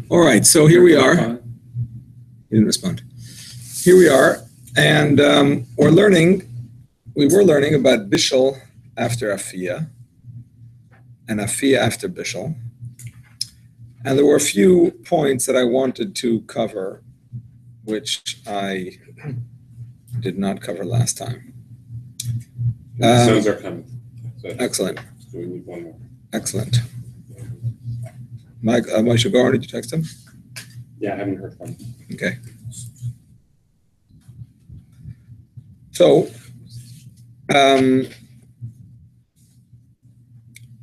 All right, so here we are. He didn't respond. Here we are, and we were learning about Bishul after Afia, and Afia after Bishul. And there were a few points that I wanted to cover, which I did not cover last time. Sounds are coming. Excellent. So we need one more. Excellent. Mike, Moshe Goran, did you text him? Yeah, I haven't heard from him. Okay. So,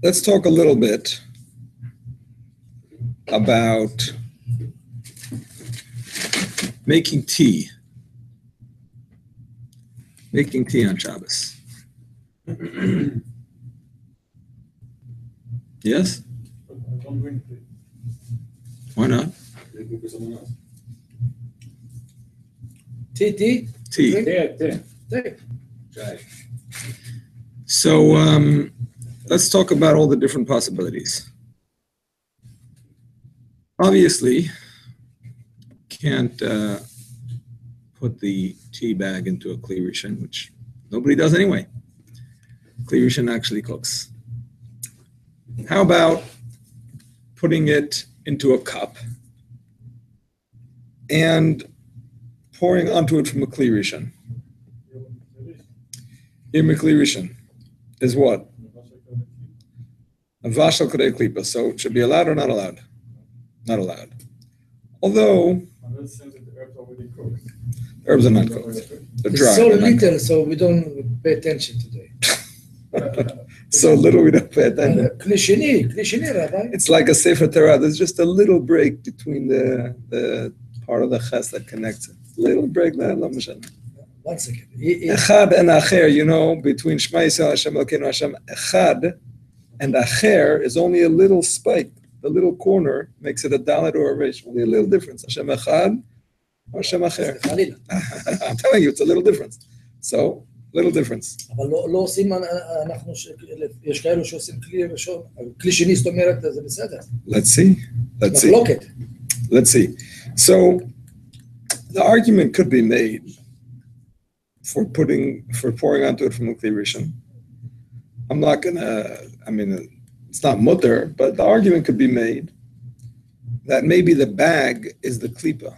let's talk a little bit about making tea. Making tea on Shabbos. Yes? I don't drink tea. Why not? Looking for someone else. Tea. Tea. So let's talk about all the different possibilities. Obviously, can't put the tea bag into a kli rishon, which nobody does anyway. Kli rishon actually cooks. How about putting it into a cup and pouring onto it from a kli rishon? Kli rishon is what? A vashal kadei klipa. So it should be allowed or not allowed? Not allowed. Although Unless since the herbs already cooked. herbs are not cooked. They're dry. It's so They're not little, so we don't pay attention today. cooked. So little we don't pay attention. Klishini, Rabbi. It's like a Sefer Torah. There's just a little break between the part of the ches that connects it. Little break that. 1 second. Echad and acher, between Shema Yisrael, Hashem Elokeinu, Hashem Echad and acher is only a little spike. The little corner makes it a dalet or a resh. Only a little difference. Hashem Echad or Hashem acher. I'm telling you, it's a little difference. So, little difference. אבל לא עושים, יש כאלו שעושים כלי ראשון, כלי שני, זאת אומרת, זה בסדר. Let's see. מחלוקת. Let's see. So, the argument could be made for pouring onto it from a kli rishon. I'm not gonna, it's not mutter, but the argument could be made that maybe the bag is the klipa.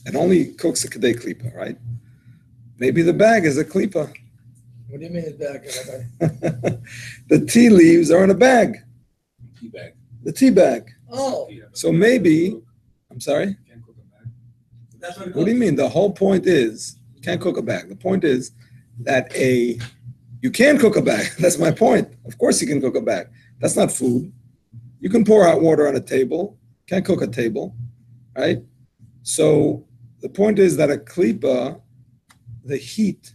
It only cooks a kadei klipa, right? Maybe the bag is a klipa. What do you mean the bag, Rabbi? The tea leaves are in a bag. Tea bag. The tea bag. Oh. So maybe, I'm sorry? Can't cook a bag. What do you mean? The whole point is, you can't cook a bag. The point is that you can cook a bag. That's my point. Of course you can cook a bag. That's not food. You can pour hot water on a table. Can't cook a table, right? So the point is that a klipa, the heat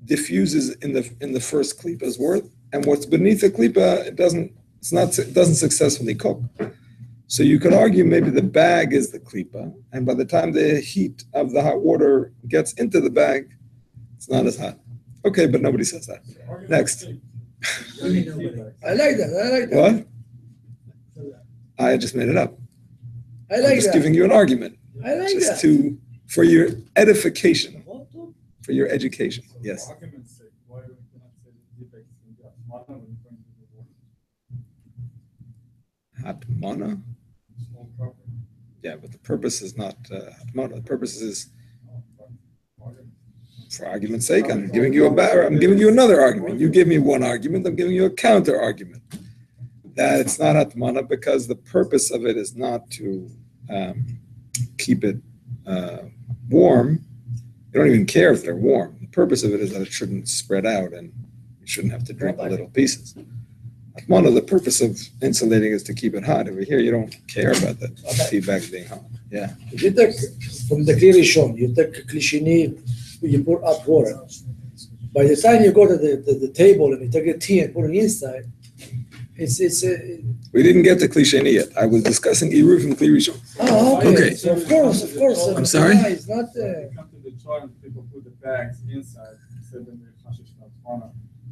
diffuses in the first klipa's worth, and what's beneath the klipa, it doesn't successfully cook. So you could argue maybe the bag is the klipa, and by the time the heat of the hot water gets into the bag, it's not as hot. Okay, but nobody says that. Next. I like that. What? I just made it up. I like I'm just that. giving you an argument. I like Just that. for your edification, for your education. Yes. For argument's sake, why we cannot say the defects in the atmana when we're going to the water? Hatmana? Small proper. Yeah, but the purpose is not hatmana. The purpose is, for argument's sake, I'm giving you another argument. You give me one argument, I'm giving you a counter argument. That it's not hatmana because the purpose of it is not to keep it warm. You don't even care if they're warm. The purpose of it is that it shouldn't spread out and you shouldn't have to drink the little pieces. Hatmana, the purpose of insulating is to keep it hot. Over here, you don't care about the tea bag being hot. Yeah. You take from the kli rishon, you take kli sheni, you pour hot water. By the time you go to the table and you take the tea and put it inside, We didn't get to kli sheni yet. I was discussing Eruv and kli rishon. Oh, okay. Okay. So of course. I'm sorry? It's not. Come to the trial, people put the bags inside, instead of the hashish atmana,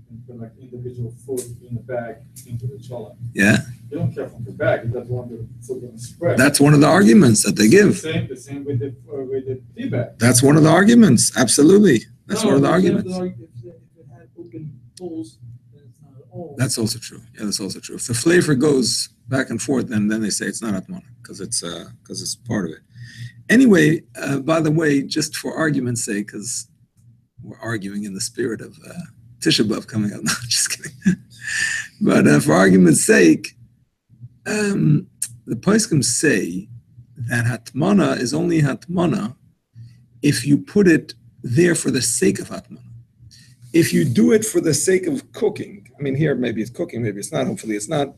and put like individual food in the bag into the challah. Yeah, You don't care from the bag. You just want the food on the spread. that's one of the arguments that they give. The same with the tea bag. That's one of the arguments. Absolutely. That's one of the if arguments. if it had open holes, then it's not at all. That's also true. Yeah, that's also true. If the flavor goes back and forth, then they say it's not atmana because it's part of it. Anyway, by the way, just for argument's sake, because we're arguing in the spirit of Tisha B'Av coming up. No, just kidding. But for argument's sake, the poskim say that hatmana is only hatmana if you put it there for the sake of hatmana. If you do it for the sake of cooking, I mean, here maybe it's cooking, maybe it's not. Hopefully, it's not.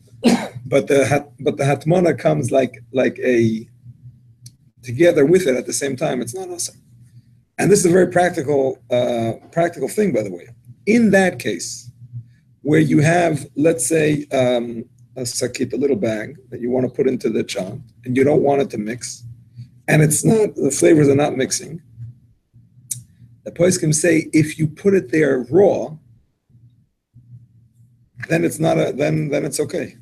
But the hatmana comes like a together with it at the same time. It's not awesome. And this is a very practical thing, by the way. In that case, where you have, let's say, a sakit, a little bag that you want to put into the chan, and you don't want it to mix, and the flavors are not mixing, the poskim say if you put it there raw, then it's not then it's okay,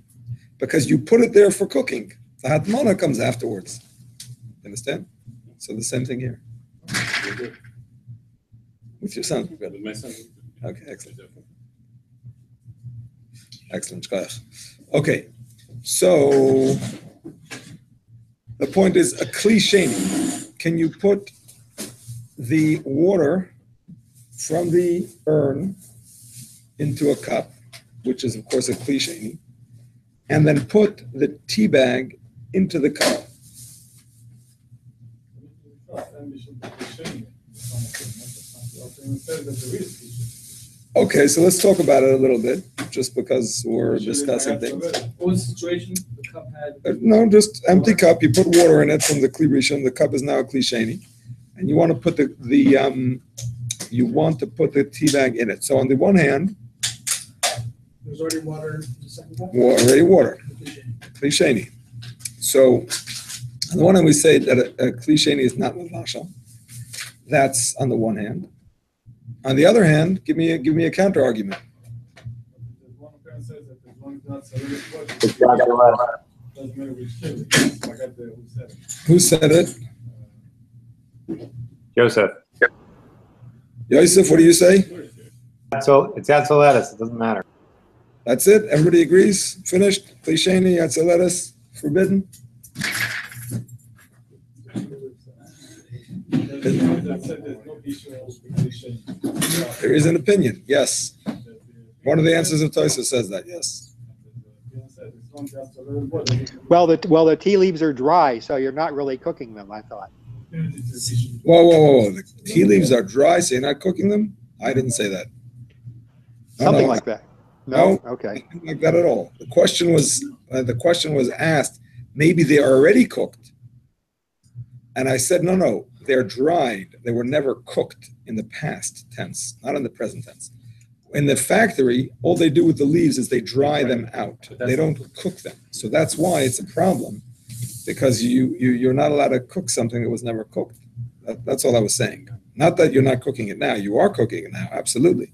because you put it there for cooking. The hatmana comes afterwards. You understand? So the same thing here. With your son? With my son. Okay, excellent. Excellent. Okay, so the point is a cliche. Can you put the water from the urn into a cup, which is of course a cliche, and then put the tea bag into the cup? Okay, so let's talk about it a little bit, just because we're discussing things. What was the situation? The cup had. No, just empty cup. You put water in it from the kli rishon. The cup is now a kli sheni, and you want to put the tea bag in it. So on the one hand, There's already water in the second cup. already water, kli sheni. So on the one hand, we say that a kli sheni is not mavasha. That's on the one hand. On the other hand, give me a counter argument. One parent says that as long as it's not doesn't matter which kid. I got the who said it. Who said it? Joseph. Yosef, what do you say? So it's atzaletis. It doesn't matter. That's it? Everybody agrees? Finished? Klisheni, atzaletis, forbidden? There is an opinion, yes. One of the answers of Tosa says that, yes. Well, the tea leaves are dry, so you're not really cooking them, I thought. Whoa. The tea leaves are dry, so you're not cooking them? I didn't say that. Something like that. No, okay. nothing like that at all. The question was asked, maybe they are already cooked. And I said, no, they're dried. They were never cooked in the past tense, not in the present tense. In the factory, all they do with the leaves is they dry them out. They don't cook them. So that's why it's a problem, because you're not allowed to cook something that was never cooked. That's all I was saying. Not that you're not cooking it now. You are cooking it now, absolutely.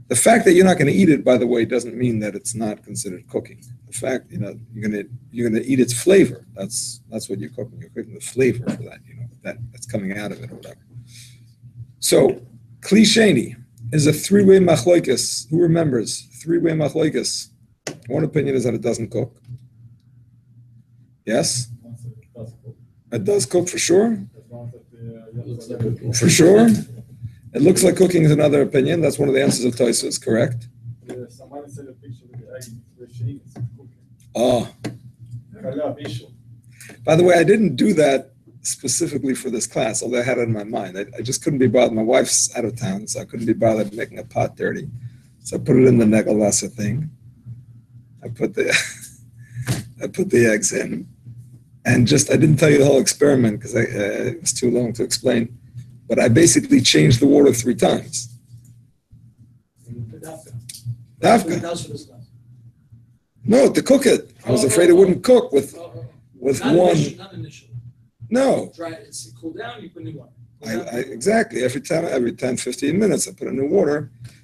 The fact that you're not going to eat it, by the way, doesn't mean that it's not considered cooking. The fact, you're going to eat its flavor. That's what you're cooking. You're cooking the flavor for that, that's coming out of it or whatever. So, kli sheni is a three-way machloikas. Who remembers? Three-way machloikas. One opinion is that it doesn't cook. Yes? It does cook for sure? For sure? It looks like cooking is another opinion. That's one of the answers of Tosfos, correct? Somebody said a picture with the egg cooking. Oh. By the way, I didn't do that specifically for this class, although I had it in my mind. I just couldn't be bothered. My wife's out of town, so I couldn't be bothered making a pot dirty. So I put it in the negelvasa thing. I put the eggs in. And I didn't tell you the whole experiment because it was too long to explain. But I basically changed the water 3 times. Dafka. No, to cook it. I was afraid it wouldn't cook with Not one. Not initially. No. Dry it, cool down, you put new water. Exactly. Every 10, 15 minutes, I put in new water.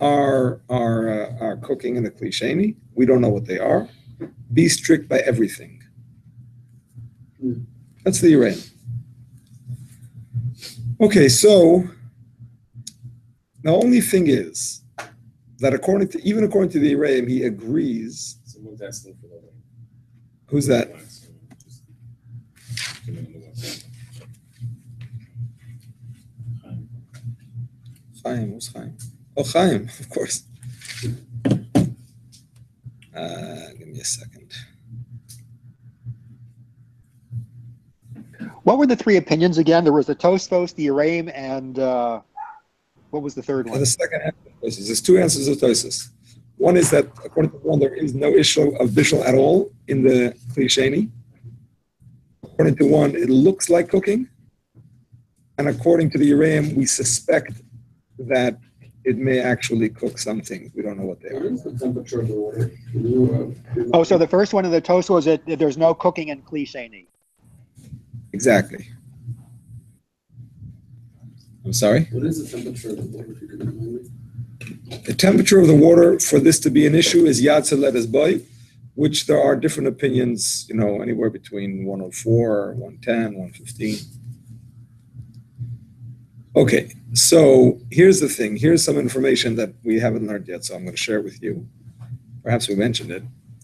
are cooking in a klisheni. We don't know what they are. Be strict by everything. That's the Yereim. Okay, so the only thing is that even according to the Yereim, he agrees. Someone's asking for the link. Who's that? Chaim, who's Chaim? Oh, Chaim, of course. Give me a second. What were the three opinions again? There was the Tosfos, the Yereim, and what was the third one? The second half of Tosfos. There's two answers of Tosfos. One is that according to one, there is no issue of bishul at all in the klisheni. According to one, it looks like cooking. And according to the Yereim, we suspect that it may actually cook some things. We don't know what they What are. is the temperature of the water? Can you, Oh, so the first one of the Tosfos was that there's no cooking in klisheni. Exactly. I'm sorry? what is the temperature of the water, if you can remind me? The temperature of the water for this to be an issue is Yad Ledes Boy, which there are different opinions, anywhere between 104, 110, 115. Okay, so here's the thing. Here's some information that we haven't learned yet, so I'm going to share it with you. Perhaps we mentioned it.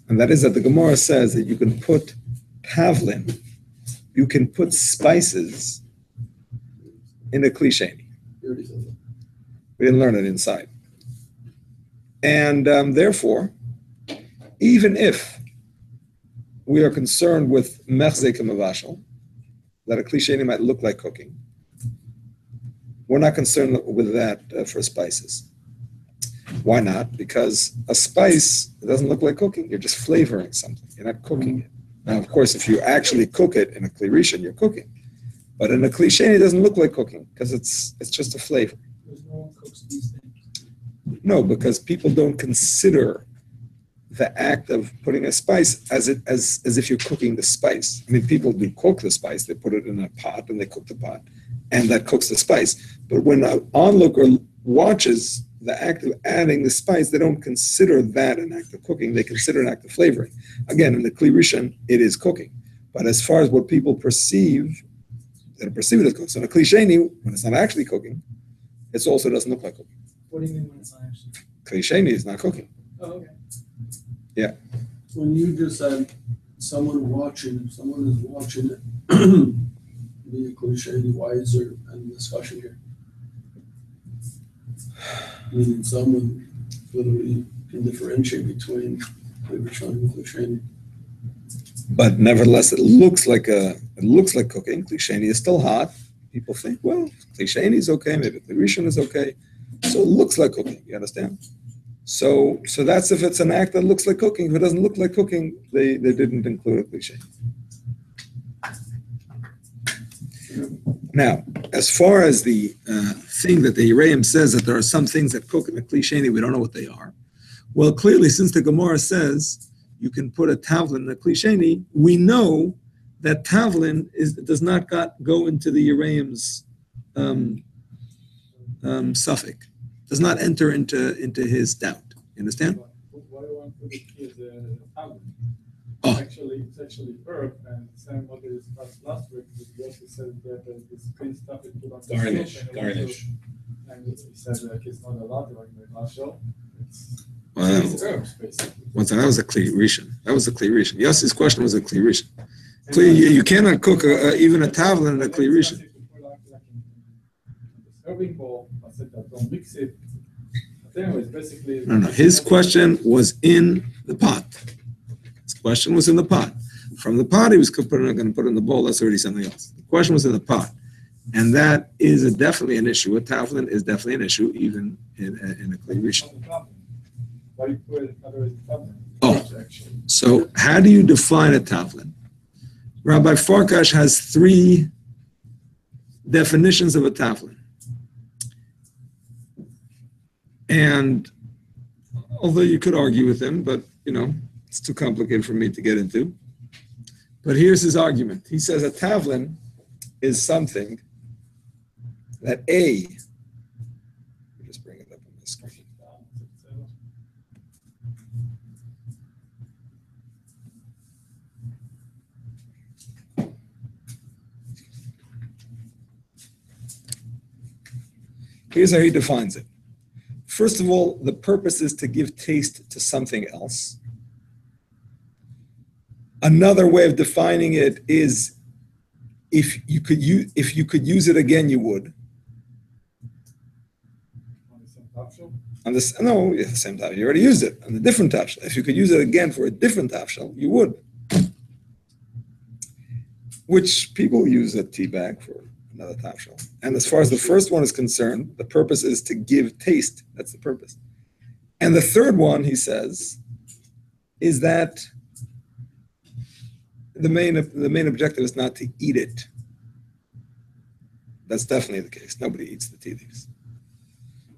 And that is that the Gemara says that you can put tavlin, you can put spices in a klisheni. You already said that. We didn't learn it inside. And therefore, even if we are concerned with mechzek mavashal, that a klisheni might look like cooking, we're not concerned with that for spices. Why not? Because a spice, it doesn't look like cooking. You're just flavoring something. You're not cooking it. Now, of course, if you actually cook it in a kli rishon, you're cooking. But in a klisheni, it doesn't look like cooking because it's just a flavor. There's no one cooks these things. No, because people don't consider the act of putting a spice as if you're cooking the spice. I mean, people do cook the spice. They put it in a pot and they cook the pot, and that cooks the spice. But when an onlooker watches the act of adding the spice, they don't consider that an act of cooking. They consider an act of flavoring. Again, in the kli rishon, it is cooking. But as far as what people perceive, they don't perceive it as cooking. So in a klisheni, when it's not actually cooking, it also doesn't look like cooking. What do you mean when it's not actually? Klisheni is not cooking. Oh, okay. When you just said if someone is watching it, be a cliche, why is there any discussion here? Meaning someone literally can differentiate between Rishon and Klisheni. But nevertheless, it looks like cooking. Klisheni is still hot. People think, well, klisheni is okay, maybe kli rishon is okay. So it looks like cooking. You understand? So that's if it's an act that looks like cooking. If it doesn't look like cooking, they didn't include a klisheni. Now, as far as the thing that the Yereim says that there are some things that cook in a klisheni, we don't know what they are. Well, clearly, since the Gemara says you can put a tavlin in a klisheni, we know that tavlin does not go into the Yereim's suffix, does not enter into his doubt. You understand? Why do you want to put it as a tavlin? Oh. It's actually herb, and same what we discussed last week. We also said that this green stuff is put on the Garnish, soup, garnish. And he said like it's not allowed to like the mashal. Wow. It's herbs basically. Once that was a kli rishon. That was a kli rishon. Yossi's question was a kli rishon. You cannot cook even a tavlin in a kli rishon. Serving bowl, I said that don't mix it. But anyways, basically. No. His question was in the pot. His question was in the pot. From the pot, he was going to put it in the bowl. That's already something else. The question was in the pot. And that is definitely an issue. A tavlin is definitely an issue, even in a kli rishon. Why you put it otherwise tavlin? Oh, so how do you define a tavlin? Rabbi Farkash has 3 definitions of a tavlin. And although you could argue with him, but it's too complicated for me to get into. But here's his argument. He says a tavlin is something that just bring it up on the screen. Here's how he defines it. First of all, the purpose is to give taste to something else. Another way of defining it is if you could use it again, you would. On the same top shelf? The same time. You already used it on a different top shelf. If you could use it again for a different top shelf, you would. Which people use a tea bag for another top shelf. And as far as the first one is concerned, the purpose is to give taste. That's the purpose. And the third one, he says, is that the main objective is not to eat it. That's definitely the case. Nobody eats the tea leaves.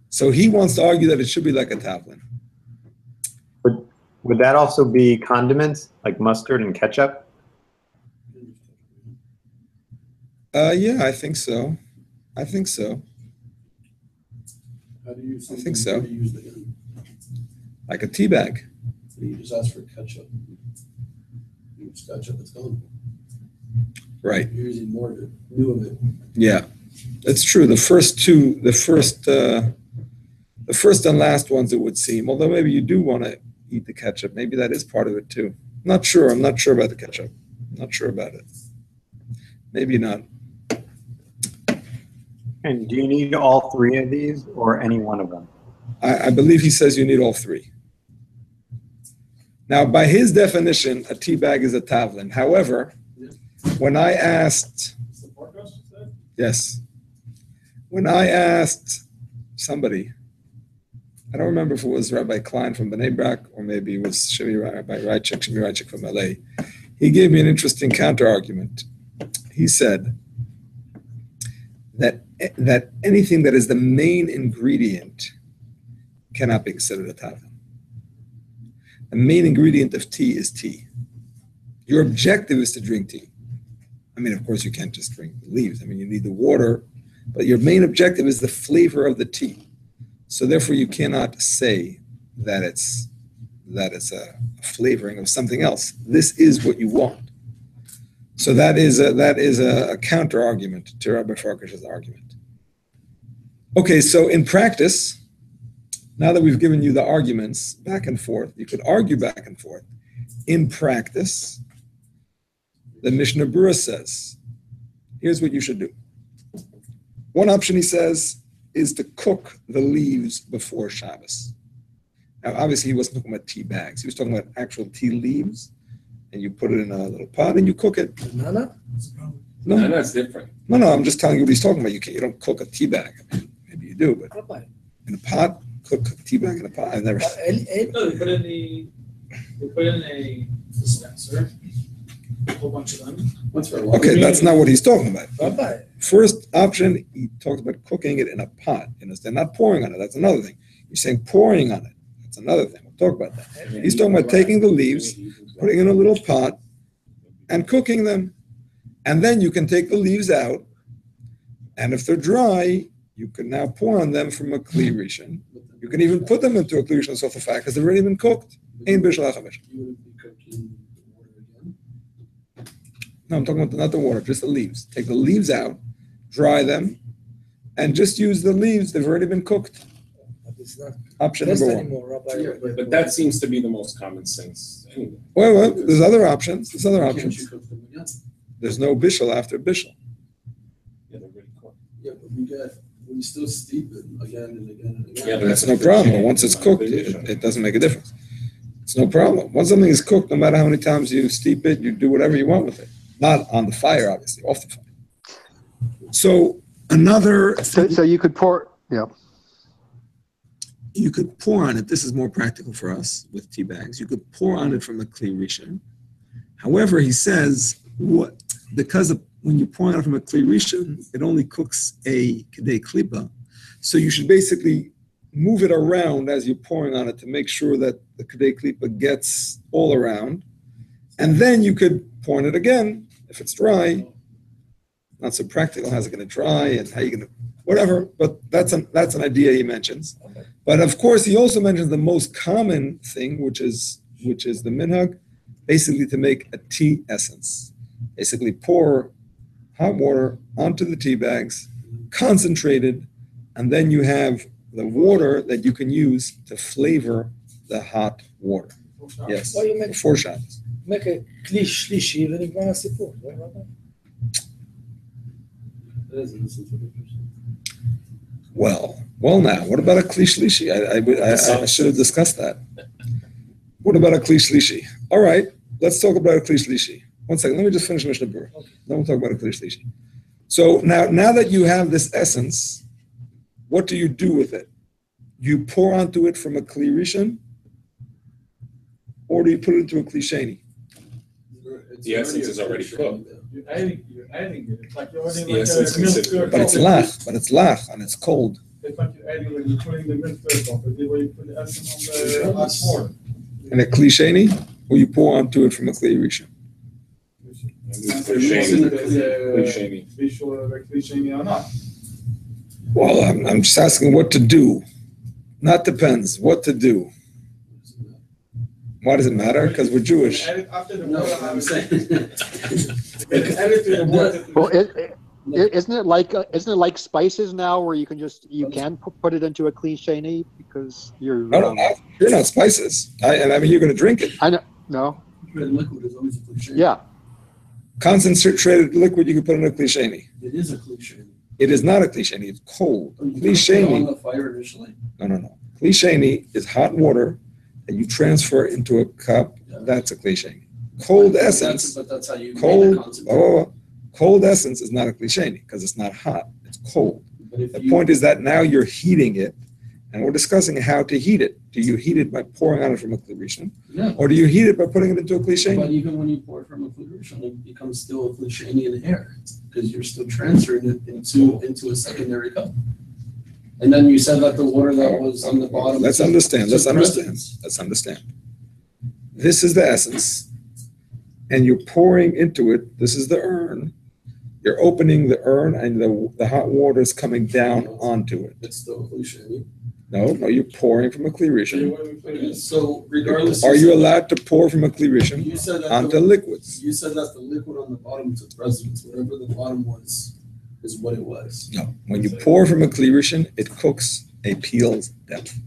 So he wants to argue that it should be like a tavlin. Would that also be condiments like mustard and ketchup? Yeah, I think so. How do you use something? I think so. How do you use it again? Like a tea bag. You just ask for ketchup. You use ketchup, it's gone. Right. You're using more of it, new of it. Yeah, it's true. The first and last ones, it would seem, although maybe you do want to eat the ketchup. Maybe that is part of it too. Not sure. I'm not sure about the ketchup. Not sure about it. Maybe not. And do you need all three of these or any one of them? I believe he says you need all three. Now, by his definition, a tea bag is a tavlin. However, when I asked, yes, when I asked somebody, I don't remember if it was Rabbi Klein from Bnei Brak or maybe it was Rabbi Rychik from LA, he gave me an interesting counter argument. He said that anything that is the main ingredient cannot be considered a tavlin. The main ingredient of tea is tea. Your objective is to drink tea. I mean, of course, you can't just drink the leaves. I mean, you need the water, but your main objective is the flavor of the tea. So therefore, you cannot say that it's a flavoring of something else. This is what you want. So that is a counter argument to Rabbi Farkash's argument. Okay, so in practice, now that we've given you the arguments back and forth, you could argue back and forth. In practice, the Mishnah Berurah says, here's what you should do. One option, he says, is to cook the leaves before Shabbos. Now, obviously, he wasn't talking about tea bags. He was talking about actual tea leaves, and you put it in a little pot and you cook it. Banana? No, No, that's different. no, I'm just telling you what he's talking about. You don't cook a tea bag. I mean, maybe you do, but in a pot, cook a tea bag in a pot. I've never. No, they put in a dispenser, a whole bunch of them. What's for a lot? Okay, that's not what he's talking about. Rabbi, First option, he talks about cooking it in a pot. You understand? Not pouring on it. That's another thing. You're saying pouring on it. That's another thing. We'll talk about that. He's talking about taking the leaves, putting in a little pot, and cooking them. And then you can take the leaves out, and if they're dry, you can now pour on them from a kli rishon. You can even put them into a kli rishon sofa fat because they've already been cooked. Ein bishul chamesh. You wouldn't be cooking the water again? No, I'm talking about not the water, just the leaves. Take the leaves out, dry them, and just use the leaves. They've already been cooked. but it's not Option best number one. anymore, Rabbi. But that seems to be the most common sense anyway. Well, there's other options. There's other Why can't options. you cook them again? There's no bishul after bishul. Yeah, they're really cool. Yeah, but we still steep it again and again and again. Yeah, but That's no problem. But once it's cooked, it doesn't make a difference. It's no problem. Once something is cooked, no matter how many times you steep it, you do whatever you want with it. Not on the fire, obviously, off the fire. So another, So you could pour, yeah. you could pour on it. This is more practical for us with tea bags. You could pour on it from a kli rishon. However, he says, because when you pour on it from a kli rishon, it only cooks a kedei klipa. So you should basically move it around as you're pouring on it to make sure that the kedei klipa gets all around. And then you could pour on it again if it's dry. Not so practical. How's it going to dry and how you going to, whatever. But that's an idea he mentions. But of course, he also mentions the most common thing, which is the minhag, basically to make a tea essence. Basically pour hot water onto the tea bags, concentrated, and then you have the water that you can use to flavor the hot water. Yes, Why you make 4 shots. make a kli shlishi ונגמר הסיפור? Well, now, what about a kli shlishi? I should have discussed that. What about a kli shlishi? All right, let's talk about a kli shlishi. One second, let me just finish Mishnah Berurah. Then we'll talk about a kli shlishi. So now that you have this essence, what do you do with it? You pour onto it from a kli rishon, or do you put it into a kli sheni? The essence is already cooked. You're adding it. It's like you're adding The essence milk considered- to a But it's coffee. lach, and it's cold. It's like you're adding when you're putting the milk to a coffee. The way you put the essence on the hot water. In a kli sheni, or you pour onto it from a kli rishon? Cliche or not. Well, I'm just asking what to do. Not depends, what to do. Why does it matter? Because we're Jewish. Add it after the No, water. I'm saying. Add it to the water. Well, isn't it like spices now, where you can put it into a cliche because you're You're not spices. I mean, you're going to drink it. I know. No. Red liquid is always a cliche. Yeah. Concentrated liquid, you can put in a cliche. It is a cliche. It is not a cliche. It's cold. You put it Cliche. on the fire initially. No. Cliche is hot water that you transfer into a cup. Yeah. That's a cliche. Cold essence. But that's how you make Cold. the concentrate. Cold essence is not a cliche because it's not hot. It's cold. But if The you- point is that now you're heating it, and we're discussing how to heat it. Do you heat it by pouring on it from a kli rishon, Yeah. or do you heat it by putting it into a cliche? But even when you pour it from a food rishon, it becomes still a cliche in air because you're still transferring it into a secondary cup. And then you said that the water that was on the bottom. Let's understand. took precedence. Let's understand. This is the essence, and you're pouring into it. This is the urn. You're opening the urn, and the hot water is coming down onto it. It's still a cliche. No, you're pouring from a kli rishon. Okay, so regardless. Are you allowed to pour from a kli rishon You said that onto liquids? You said that the liquid on the bottom took precedence. Whatever the bottom was, is what it was. No. When you pour from a kli rishon, it cooks a peel's depth.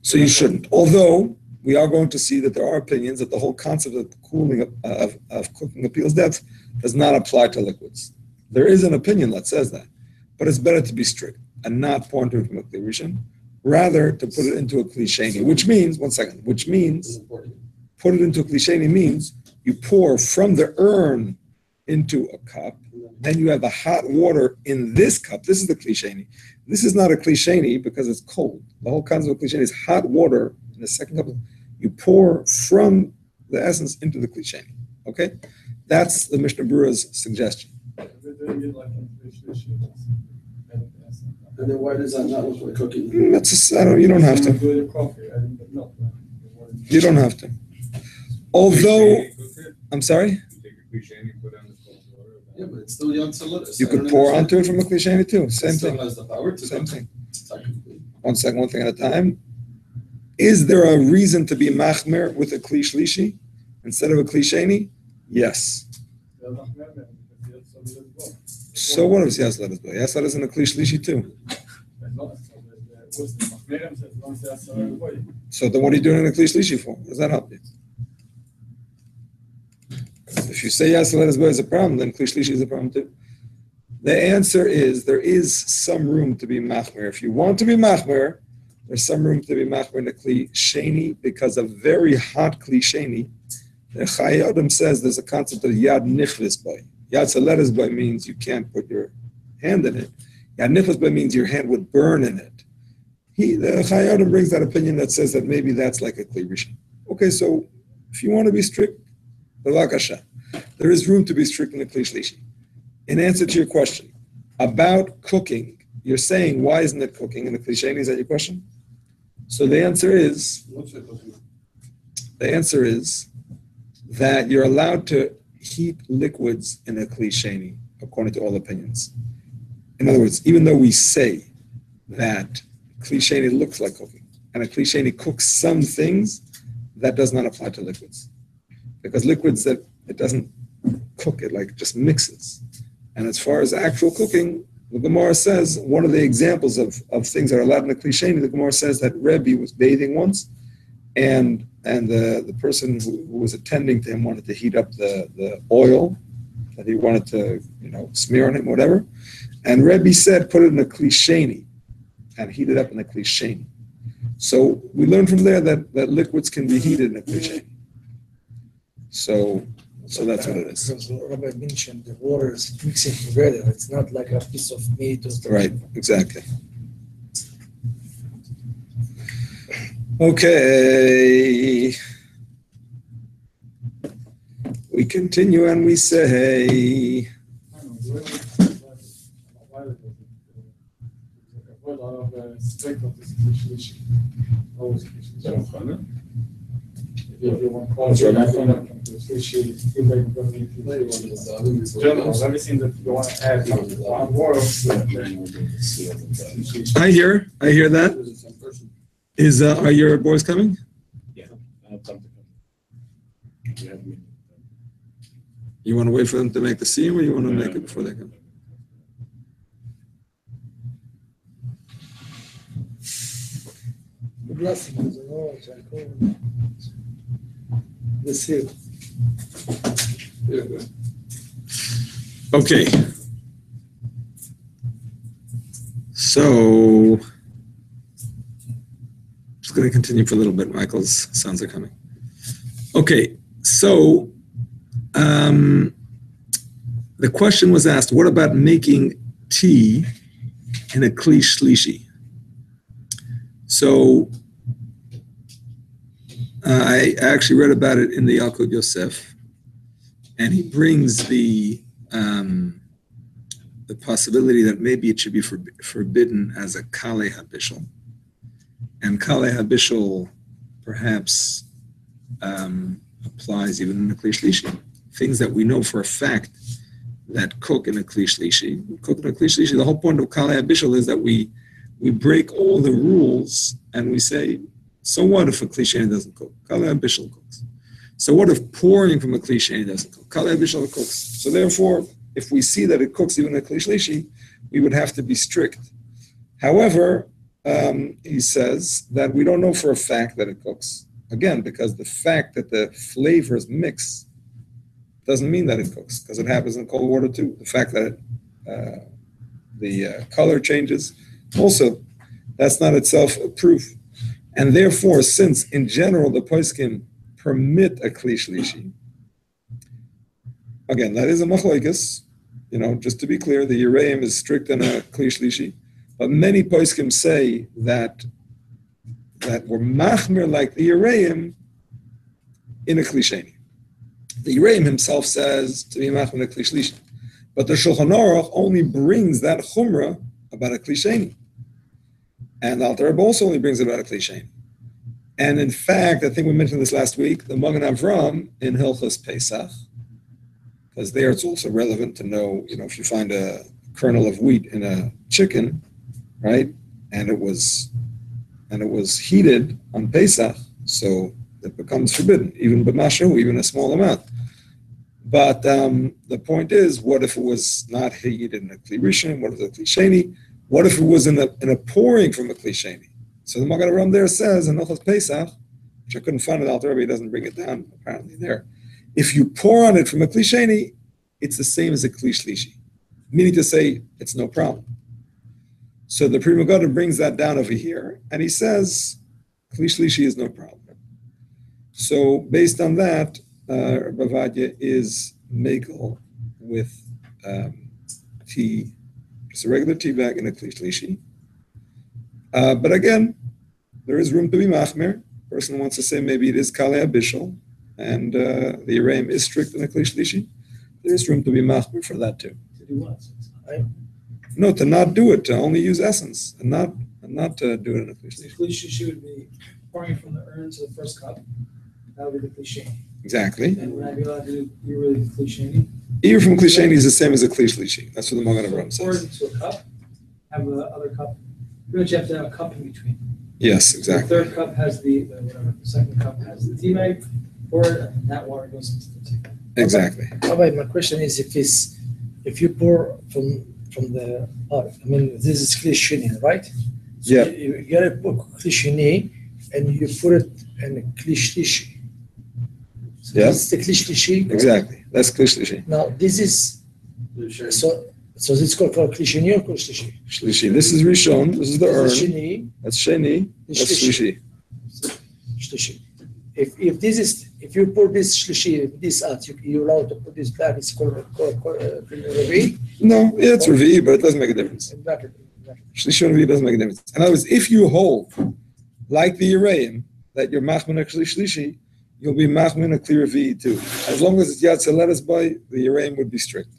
So you shouldn't. Although we are going to see that there are opinions that the whole concept of cooling of cooking a peel's depth does not apply to liquids. There is an opinion that says that, but it's better to be strict and not pour into it from a kli rishon, rather to put it into a kli sheni, which means put it into a kli sheni means you pour from the urn into a cup, then you have the hot water in this cup. This is the kli sheni. This is not a kli sheni because it's cold. The whole concept of kli sheni is hot water in the second cup. You pour from the essence into the kli sheni. Okay? That's the Mishnah Berurah's suggestion. And then why does that not look like cooking? You don't have to. You don't have to. Although, I'm sorry? Yeah, but it's still young to lettuce. You could pour onto it from a kli sheni too. Same It still thing. has the power to Same cook. thing. Technically. One thing at a time. Is there a reason to be machmer with a kli shlishi instead of a kli sheni? Yes. So what if Yas let us go? Yas let us in a kli shlishi too. So then what are you doing in a kli shlishi for? What does that help you? If you say Yas let us go is a problem, then kli shlishi is a problem too. The answer is there is some room to be machmer. If you want to be machmer, there's some room to be machmer in a kli sheni because a very hot kli sheni. The Chai Adam says there's a concept of yad nichlis by. Yad saleres by means you can't put your hand in it. Yad nichlis by means your hand would burn in it. The Chai Adam brings that opinion that says that maybe that's like a kli rishon. Okay, so if you want to be strict, b'vakasha, there is room to be strict in the kli shlishi. In answer to your question about cooking, you're saying why isn't it cooking in the kli sheni? Is that your question? So the answer is that you're allowed to heat liquids in a kli sheni, according to all opinions. In other words, even though we say that kli sheni looks like cooking, and a kli sheni cooks some things, that does not apply to liquids. Because liquids, that it doesn't cook, it like just mixes. And as far as actual cooking, the Gemara says, one of the examples of things that are allowed in the Klisheni, the Gemara says that Rebbe was bathing once, and the person who was attending to him wanted to heat up the oil that he wanted to, smear on him, whatever. And Rebbe said, put it in a Klisheni, and heat it up in a Klisheni. So we learn from there that liquids can be heated in a Klisheni. So that's what it is. Because Rabbi mentioned the water is mixing together. It's not like a piece of meat or something. Right, exactly. Okay. We continue and we say, I hear that. Are your boys coming? Yeah. You want to wait for them to make the scene, or you want to make it before they come? The blessings, the seal. Okay. So, just going to continue for a little bit. Michael's sons are coming. Okay, so the question was asked, what about making tea in a kli shlishi? So I actually read about it in the Yalkut Yosef, and he brings the possibility that maybe it should be forbidden as a kale habishal, and kale habishal perhaps applies even in a kli shlishi. Things that we know for a fact that cook in a kli shlishi. The whole point of kale habishal is that we break all the rules and we say, so what if a kli sheni doesn't cook? Kale habishal cooks. So what if pouring from a kli sheni doesn't cook? Kale habishal cooks. So therefore, if we see that it cooks even in a kli shlishi, we would have to be strict. However, he says that we don't know for a fact that it cooks. Again, because the fact that the flavors mix doesn't mean that it cooks, because it happens in cold water too. The fact that the color changes, also, that's not itself a proof. And therefore, since in general the poskim permit a kli shlishi, again, that is a machlokes. Just to be clear, the Yereim is strict on a kli shlishi, but many poskim say that we're machmir like the Yereim in a kli sheni. The Yereim himself says to be machmir in a kli shlishi, but the Shulchan Aruch only brings that chumrah about a kli sheni. And the Alter Rebbe also only brings about a kli sheni. And in fact, I think we mentioned this last week, the Magen Avram in Hilchos Pesach, because there it's also relevant to know, if you find a kernel of wheat in a chicken, right, and it was heated on Pesach, so it becomes forbidden, even b'mashu, even a small amount. But the point is, what if it was not heated in a kli rishon? What if it's a kli sheni? What if it was in a pouring from a kli sheni? So the Magen Avram there says in Hilchos Pesach, which I couldn't find it, Alter Rebbe doesn't bring it down apparently there. If you pour on it from a kli sheni, it's the same as a kli shlishi, meaning to say it's no problem. So the Pri Megadim brings that down over here, and he says kli shlishi is no problem. So based on that, Bavadia is megal with tea, just a regular tea bag in a kli shlishi. But again, there is room to be machmir. Person wants to say maybe it is kale habishal, and the Yereim is strict in a kli shlishi. There is room to be machmir for that too. To do what? No, to not do it, to only use essence, and not to do it in a kli shlishi. Kli shlishi would be pouring from the urn to the first cup. That would be the kli sheni. Exactly. And would I be allowed to do really the kli sheni? Either from kli sheni is the same as a kli shlishi. That's what the Magen Avram Pour it says. into a cup, have the other cup. Pretty much you have to have a cup in between. Yes, exactly. The third cup has the second cup has the tea bag, pour it, and that water goes into the tea bag. Exactly. Rabbi, my question is, if if you pour from the, this is kli sheni, right? So Yeah. You gotta put kli sheni, and you put it in a kli shlishi. So Yeah. this is the kli shlishi. Exactly. That's kli shlishi. Now this is so this is called kli sheni or kli shlishi? Shlishi. This is Rishon. This is the This is urn. sheni. That's Sheni. This That's Shlishi. Shlishi. Shlishi. If you pour this shlishi, this out, you're allowed to put this back. It's called Revi. No, yeah, it's Revi, but it doesn't make a difference. Exactly. Shlishi and Revi doesn't make a difference. In other words, if you hold like the Yereim that you're machmin a shlishi, you'll be machmin a clear Revi too. As long as it's yatsa lettuce by, the Yereim would be strict.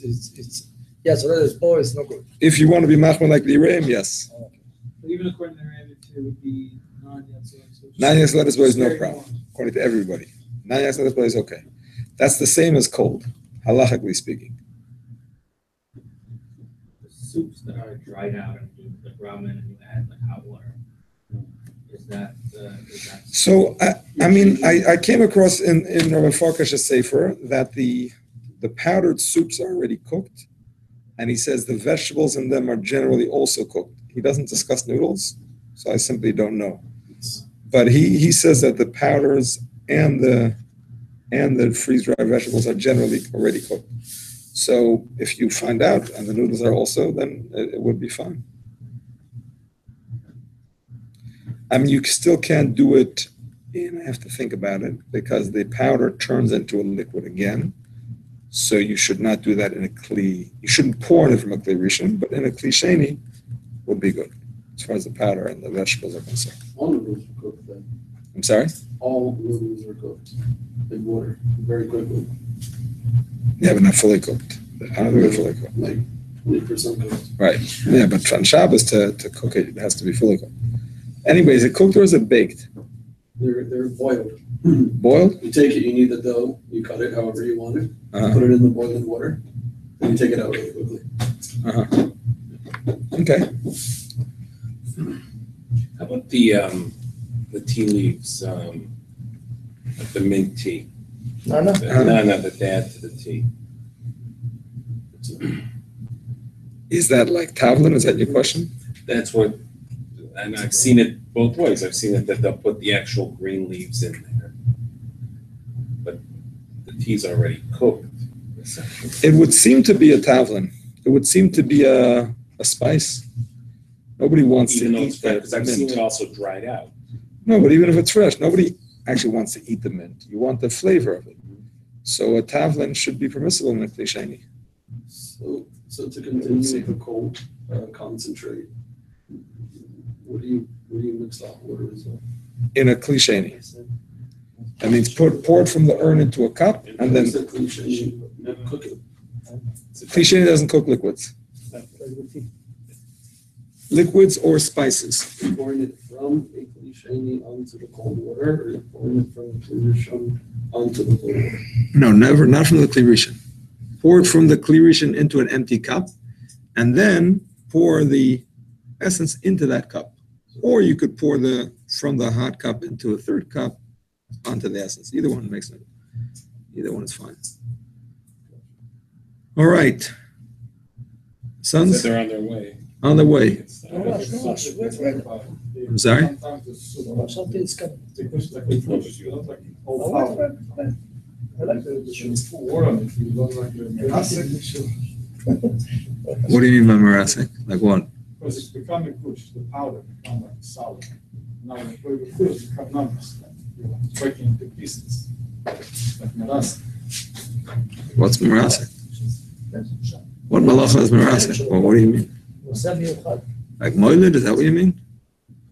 It's yeah. So that is boy is no good. If you want to be machmin like the Yereim, yes. But even according to the Ram, it would be non-yatsa. Non-yatsa lettuce by is no problem, according to everybody. Non-yatsa lettuce by is okay. That's the same as cold, halachically speaking. The soups that are dried out and you put ramen and you add like hot water. Is that So I came across in Rabbi Farkash's Sefer that the powdered soups are already cooked, and he says the vegetables in them are generally also cooked. He doesn't discuss noodles, so I simply don't know. But he says that the powders and the freeze-dried vegetables are generally already cooked. So if you find out and the noodles are also, then it would be fine. I mean, you still can't do it, and I have to think about it, because the powder turns into a liquid again. So you should not do that in a kli. You shouldn't pour in it from a kli rishon, but in a kli sheni would be good, as far as the powder and the vegetables are concerned. All noodles are cooked then. I'm sorry? All noodles are cooked in water very quickly. Yeah, but not fully cooked. I don't think they're fully cooked. Like 20% cooked. Right. Yeah, but on Shabbos to cook it, it has to be fully cooked. Anyway, is it cooked or is it baked? They're boiled. Boiled? You take it, you knead the dough, you cut it however you want it, Uh-huh. put it in the boiling water, and you take it out really quickly. Uh-huh. Okay. How about the tea leaves, like the mint tea? No. No, that they add to the tea. Is that like tavlin? Is that your question? That's what, and I've seen it both ways. I've seen it that they'll put the actual green leaves in there. But the tea's already cooked. It would seem to be a tavlin. It would seem to be a spice. Nobody wants Even to though eat it's fresh, because I've seen mint. it also dried out. No, but even if it's fresh, nobody actually wants to eat the mint. You want the flavor of it. So a tavlin should be permissible in a kli sheni. So to continue with the cold concentrate, what do you mix that water as well? In a kli sheni. That means pour it from the urn into a cup, and then Cook it. kli sheni doesn't cook liquids. Liquids or spices. You're pouring it from a kli sheni onto the cold water, or you're pouring it from the kli rishon onto the cold water? No, never, not from the kli rishon. Pour it from the kli rishon into an empty cup, and then pour the essence into that cup. Or you could pour from the hot cup into a third cup onto the essence. Either one makes it. Either one is fine. All right. Sons, They're on their way. on the way. It's, I'm sorry? Something is coming. I like the water on it. You don't like the What do you mean by marasek? Like what? because it's becoming push, the powder become like solid. Now when you put it with food, it become numbers, like, you know, breaking into pieces. Like molasses. What's marasek? What malacha is marasek? Well, what do you mean? Like moiled? Is that what you mean?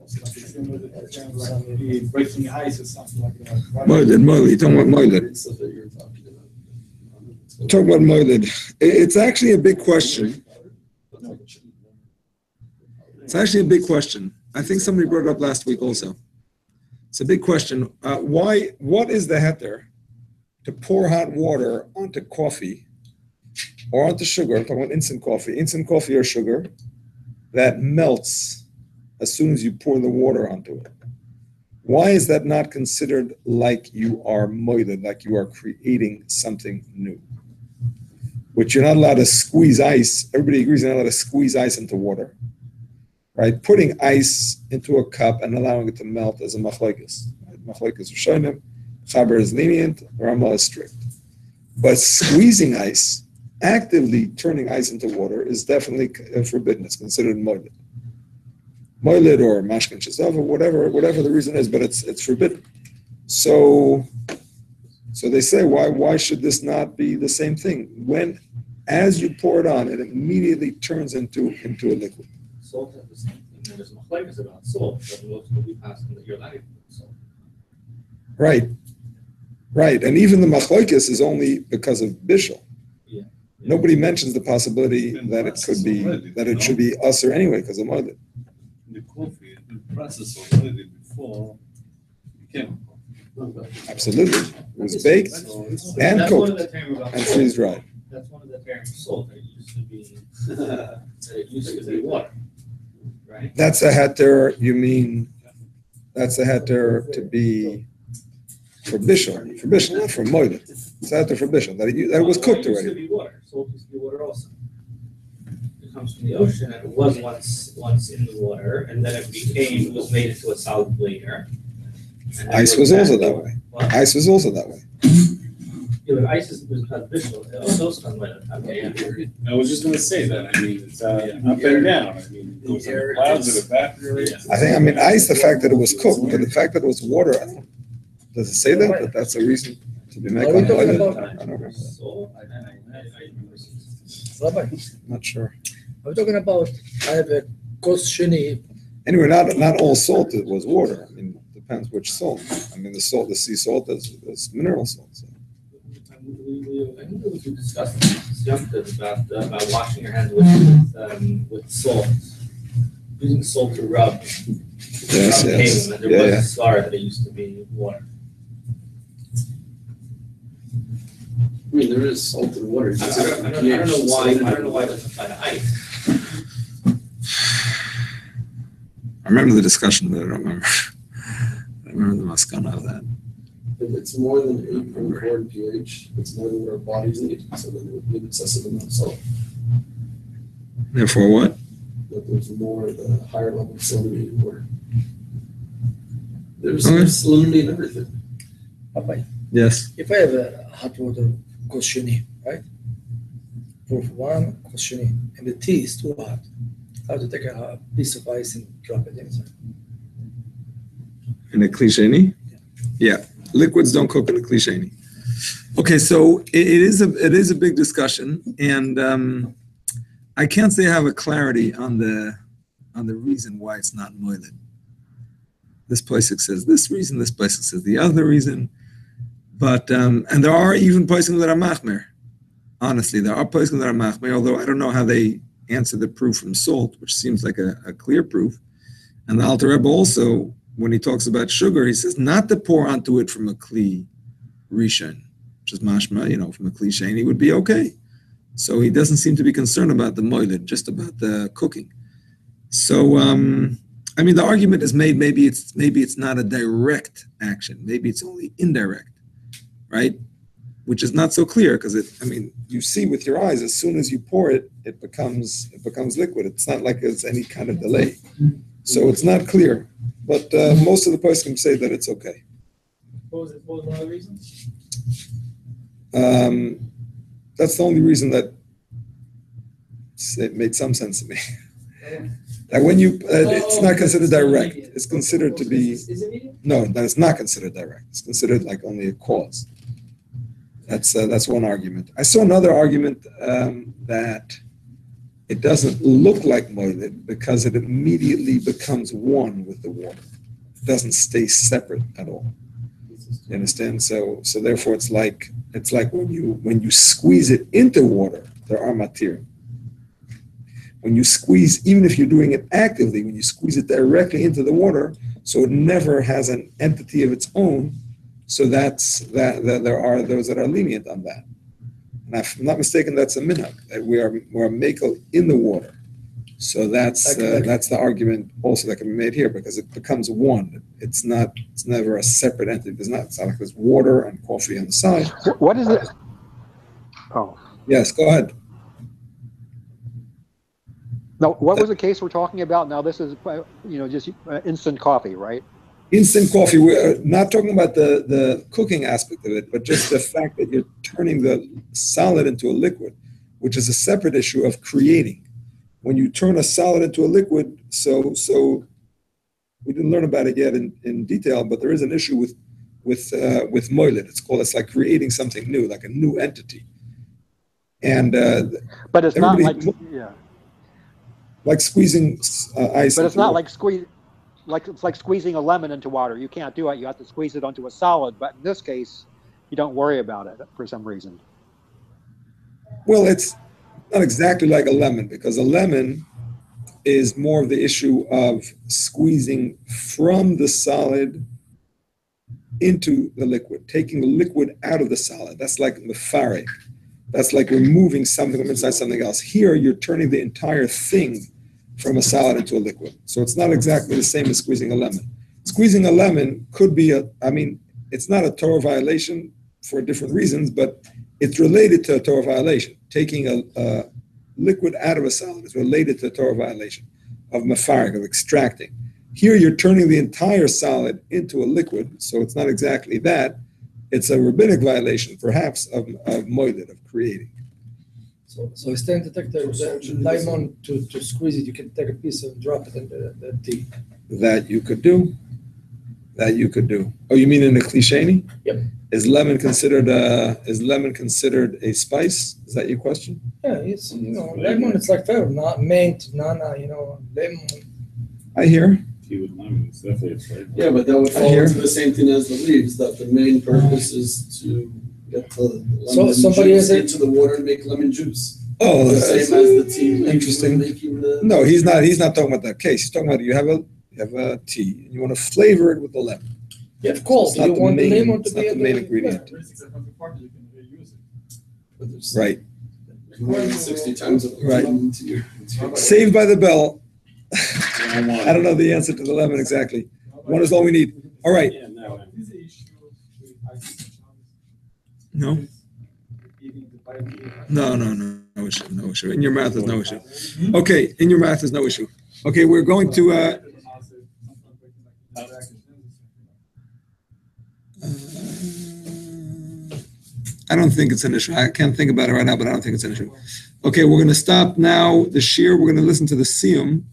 Like breaking ice or something like that. Moiled. You're talking about moiled. It's stuff that you're talking about. Talk about moiled. It's actually a big question. It's actually a big question. I think somebody brought it up last week also. It's a big question. What is the heter to pour hot water onto coffee or onto sugar? I'm talking about instant coffee or sugar that melts as soon as you pour the water onto it. Why is that not considered like you are moided, like you are creating something new? Which you're not allowed to squeeze ice. Everybody agrees you're not allowed to squeeze ice into water, right? Putting ice into a cup and allowing it to melt is a machlokes. Machlokes Rishonim, Chaber is lenient, Rama is strict. But squeezing ice, actively turning ice into water, is definitely forbidden. It's considered moiled. Moiled or mashkin shesava, whatever the reason is, but it's forbidden. So they say, why should this not be the same thing? When, as you pour it on, it immediately turns into a liquid. Salt is the same thing. And there's machlokes about salt, but most will be passing that you're allowed to put salt. Right. And even the machlokes is only because of Bishul. Yeah. Nobody mentions the possibility that it could be, that it should be usher anyway because of moiled. The coffee, the process already before became. Absolutely. It was baked and That's one of cooked the terms about and salt. freeze dried. That's one of the terms of salt. That it used to be water, right? That's a heter, you mean, that's a heter to be for Bishul, not for moiled. It's a heter for Bishul, that it was cooked It used to already. be water. Salt used to be water also. It comes from the ocean and it was once in the water and then it was made into a solid later. And then Ice it was back also to- that way. What? Ice was also that way. Yeah, but ice is not Bishul. It also comes with it. Okay. I was just gonna say that, I mean, it's up and down, I mean, it goes in the clouds, it evaporates. I mean, ice, the fact that it was cooked, but the fact that it was water, does it say that that's a reason to be making Are we talking moiled? about- I don't remember that. So, I remember. Rabbi, Not sure. I'm talking about, I have a kos sheni. Anyway, not all salt was water. I mean, depends which salt. I mean, the sea salt is mineral salt. So. I think we discussed this about washing your hands with salt, using salt to rub. Yes. And there was a scar that it used to be water. I mean, there is salt in water. I don't know why it doesn't apply to ice. I remember the discussion, but I don't remember. I remember the maskana of that. If it's more than 8.4 pH, it's more than what our bodies need, so then it would be an excessive amount of salt. Therefore, what? That there's more, the higher level of salinity in water. There's Okay. salinity in everything. Rabbi, Yes. if I have a hot water kos sheni, right? Pour one kos sheni, and the tea is too hot, I have to take a piece of ice and drop it inside. In a klisheni? Yeah. Liquids don't cook in a klisheni. Okay, so it is a big discussion, and I can't say I have a clarity on the reason why it's not moiled. This place it says this reason, this place it says the other reason, but and there are even places that are machmer. Honestly, there are places that are machmer, although I don't know how they answer the proof from salt, which seems like a clear proof. And the Alter Rebbe also, when he talks about sugar, he says not to pour onto it from a kli rishon, which is mashma, from a kli sheni would be okay. So he doesn't seem to be concerned about the moiled, just about the cooking. So, I mean, the argument is made, maybe it's not a direct action, maybe it's only indirect, right? Which is not so clear because you see with your eyes, as soon as you pour it, it becomes liquid. It's not like there's any kind of delay. So it's not clear. But most of the poskim say that it's okay. What was one of the reasons? That's the only reason that it made some sense to me. That when you, it's not considered direct. It's considered to be, Is it medium? no, that it's not considered direct. It's considered like only a cause. That's one argument. I saw another argument that it doesn't look like moiled because it immediately becomes one with the water. It doesn't stay separate at all. You understand? So therefore, it's like when you squeeze it into water, there are material. When you squeeze, even if you're doing it actively, when you squeeze it directly into the water, so it never has an entity of its own. So that there are those that are lenient on that. And if I'm not mistaken, that's a minhag, that we are makel in the water. So that's the argument also that can be made here, because it becomes one. It's never a separate entity. It's not like there's water and coffee on the side. What is it? Oh. Yes, go ahead. No, what was the case we're talking about now? This is, just instant coffee, right? Instant coffee, we're not talking about the cooking aspect of it, but just the fact that you're turning the solid into a liquid, which is a separate issue of creating. When you turn a solid into a liquid, so we didn't learn about it yet in detail, but there is an issue with moiled. It's like creating something new, like a new entity. And but it's not like like squeezing ice. But it's not like it's like squeezing a lemon into water. You can't do it. You have to squeeze it onto a solid. But in this case, you don't worry about it for some reason. Well, it's not exactly like a lemon, because a lemon is more of the issue of squeezing from the solid into the liquid, taking the liquid out of the solid. That's like mefarek. That's like removing something from inside something else. Here, you're turning the entire thing from a solid into a liquid. So it's not exactly the same as squeezing a lemon. Squeezing a lemon could be it's not a Torah violation for different reasons, but it's related to a Torah violation. Taking a liquid out of a solid is related to a Torah violation of mefarek, of extracting. Here, you're turning the entire solid into a liquid, so it's not exactly that. It's a rabbinic violation, perhaps, of moiled, of creating. So instead to take the lemon to squeeze it, you can take a piece and drop it in the tea. That you could do. Oh, you mean in the klisheni? Yep. Is lemon considered a spice? Is that your question? Yeah, it's lemon. It's like fair, not mint, nana. Lemon. I hear. Tea with lemon, it's definitely a flavor. Yeah, but that would fall into the same thing as the leaves. That the main purpose is to get the lemon juice into the water and make lemon juice. Oh, the same as the tea. Interesting. Making No, he's not talking about that case. He's talking about you have a tea and you want to flavor it with the lemon. Yeah, of course. So you want the lemon to be the main ingredient. Right. More than 60 times of right. Saved by the bell. I don't know the answer to the lemon exactly. One is all we need. All right. No. No issue. In your mouth, there's no issue. Okay, in your mouth, there's no issue. Okay, we're going to. I don't think it's an issue. I can't think about it right now, but I don't think it's an issue. Okay, we're going to stop now the shir. We're going to listen to the siyum.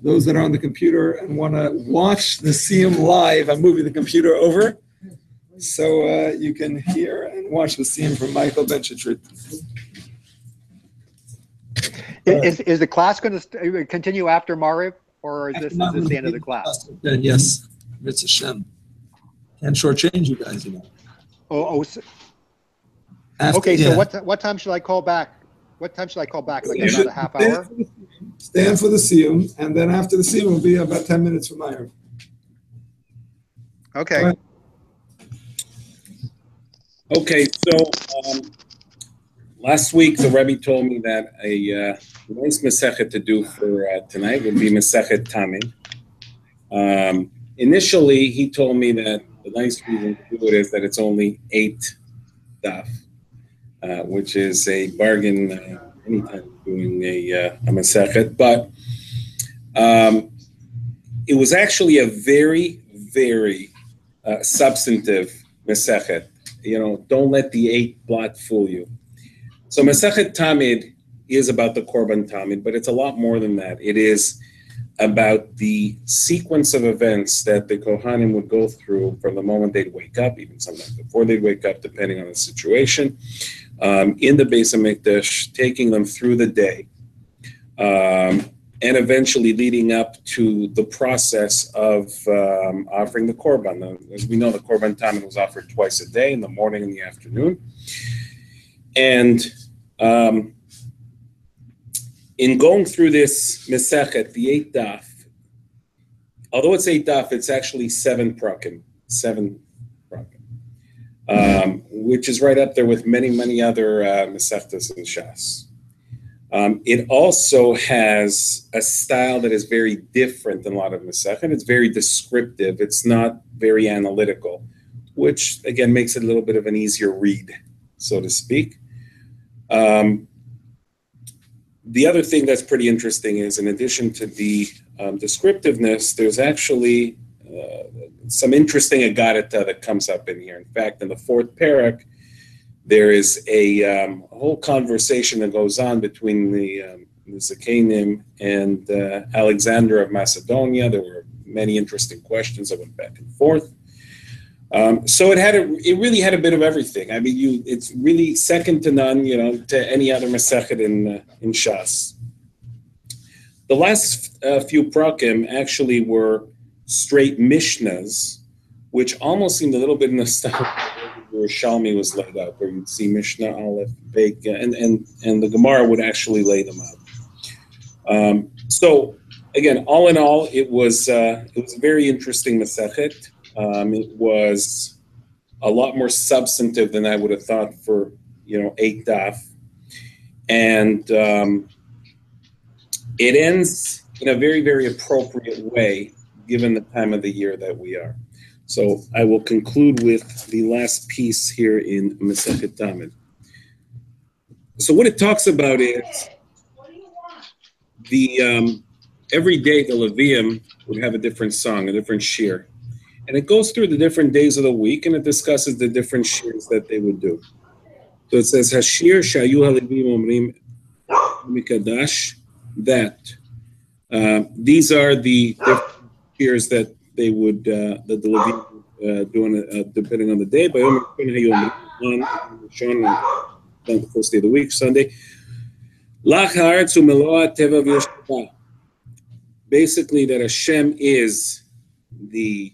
Those that are on the computer and want to watch the siyum live, I'm moving the computer over so you can hear and watch the siyum from Michael Ben-Shetrit. Is the class going to continue after Mariv, or is this the end of the class? Yes, it's a Shem. Can't shortchange you guys, Okay, so what time should I call back? What time should I call back? Like about a half hour? Stand for the siyum, and then after the siyum will be about 10 minutes from Mariv. Okay. Okay, so last week the Rebbe told me that a nice Masechet to do for tonight would be Masechet Tamid. Initially, he told me that the nice reason to do it is that it's only 8 daf, which is a bargain anytime doing a Masechet. But it was actually a very, very substantive Masechet. Don't let the 8 blot fool you. So Masechet Tamid is about the Korban Tamid, but it's a lot more than that. It is about the sequence of events that the Kohanim would go through from the moment they'd wake up, even sometimes before they'd wake up, depending on the situation, in the Beis HaMikdash, taking them through the day, and eventually leading up to the process of offering the Korban. As we know, the Korban Tamid was offered twice a day, in the morning and the afternoon. And in going through this Masechet, the 8 daf, although it's 8 daf, it's actually 7 prakim, which is right up there with many, many other Masechtas in Shas. It also has a style that is very different than a lot of Masechet. It's very descriptive. It's not very analytical, which again makes it a little bit of an easier read, so to speak. The other thing that's pretty interesting is, in addition to the descriptiveness, there's actually some interesting agarata that comes up in here. In fact, in the fourth parak, there is a whole conversation that goes on between the Zakenim and Alexander of Macedonia. There were many interesting questions that went back and forth. So it really had a bit of everything. I mean, it's really second to none, to any other Masechet in Shas. The last few prakim actually were straight Mishnahs, which almost seemed a little bit in the style where Shalmi was laid out, where you'd see Mishnah, Aleph, Beik, and the Gemara would actually lay them out. So again, all in all, it was a very interesting Masechet. It was a lot more substantive than I would have thought for 8 daf, and it ends in a very, very appropriate way given the time of the year that we are. So I will conclude with the last piece here in Masechet Tamid. So what it talks about is the every day the Levium would have a different song, a different shir. And it goes through the different days of the week, and it discusses the different shirs that they would do. So it says, Hashir Shayu HaLevim Omrim Mikadash, that these are the different shirs that they would, that the Levim do depending on the day. By on the first day of the week, Sunday. Lach haaretz u'meloa teva v'yeshua. Basically, that Hashem is the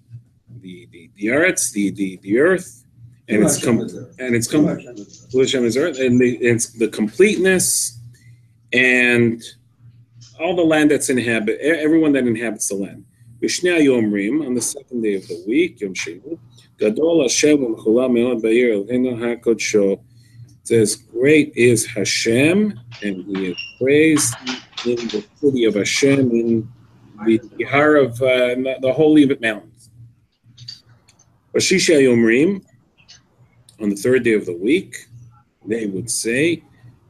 earth, the earth, and it's earth, and it's the completeness, and all the land that's inhabit, everyone that inhabits the land. Vishnei Yomrim, on the second day of the week, Yom Sheni, Gadol Hashem u'mechula me'od ba'ir Eloheinu ha'kodsho. Says, great is Hashem, and He is praised in the city of Hashem, in the Bihar of the holy mountains. Bashisha Yomrim, on the third day of the week, they would say,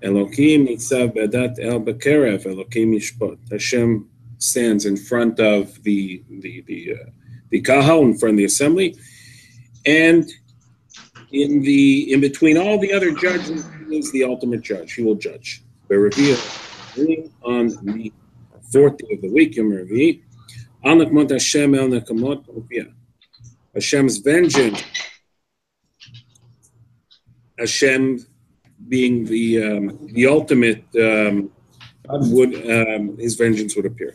Elokim nitzav bedat el bekerev, Elokim yishpot. Hashem stands in front of the kahal, in front of the assembly, and in between all the other judges, He is the ultimate judge. He will judge. On the fourth day of the week, Yom Revi'i, Anakmot Hashem el Nakamot Opia. Hashem's vengeance, Hashem being the ultimate, His vengeance would appear.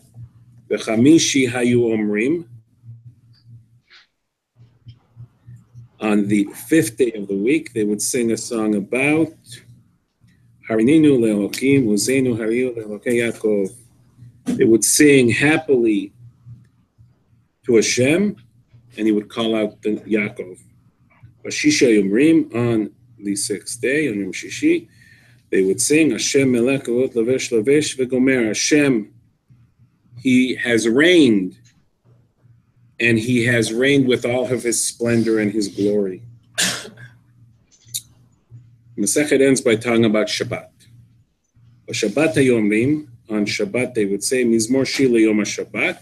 V'chamishi hayu omrim. On the fifth day of the week, they would sing a song about Harininu le'Elokim, Uzenu hariu le'Elokei Yaakov. They would sing happily to Hashem, and He would call out the Yaakov. Bashisha Yomrim, on the sixth day, on Yom Shishi, they would sing Hashem melech avot lavesh lavesh v'gomer. Hashem, He has reigned, and He has reigned with all of His splendor and His glory. Masechet ends by talking about Shabbat. Shabbat hayomrim, on Shabbat they would say Mizmor Shir Yom HaShabbat.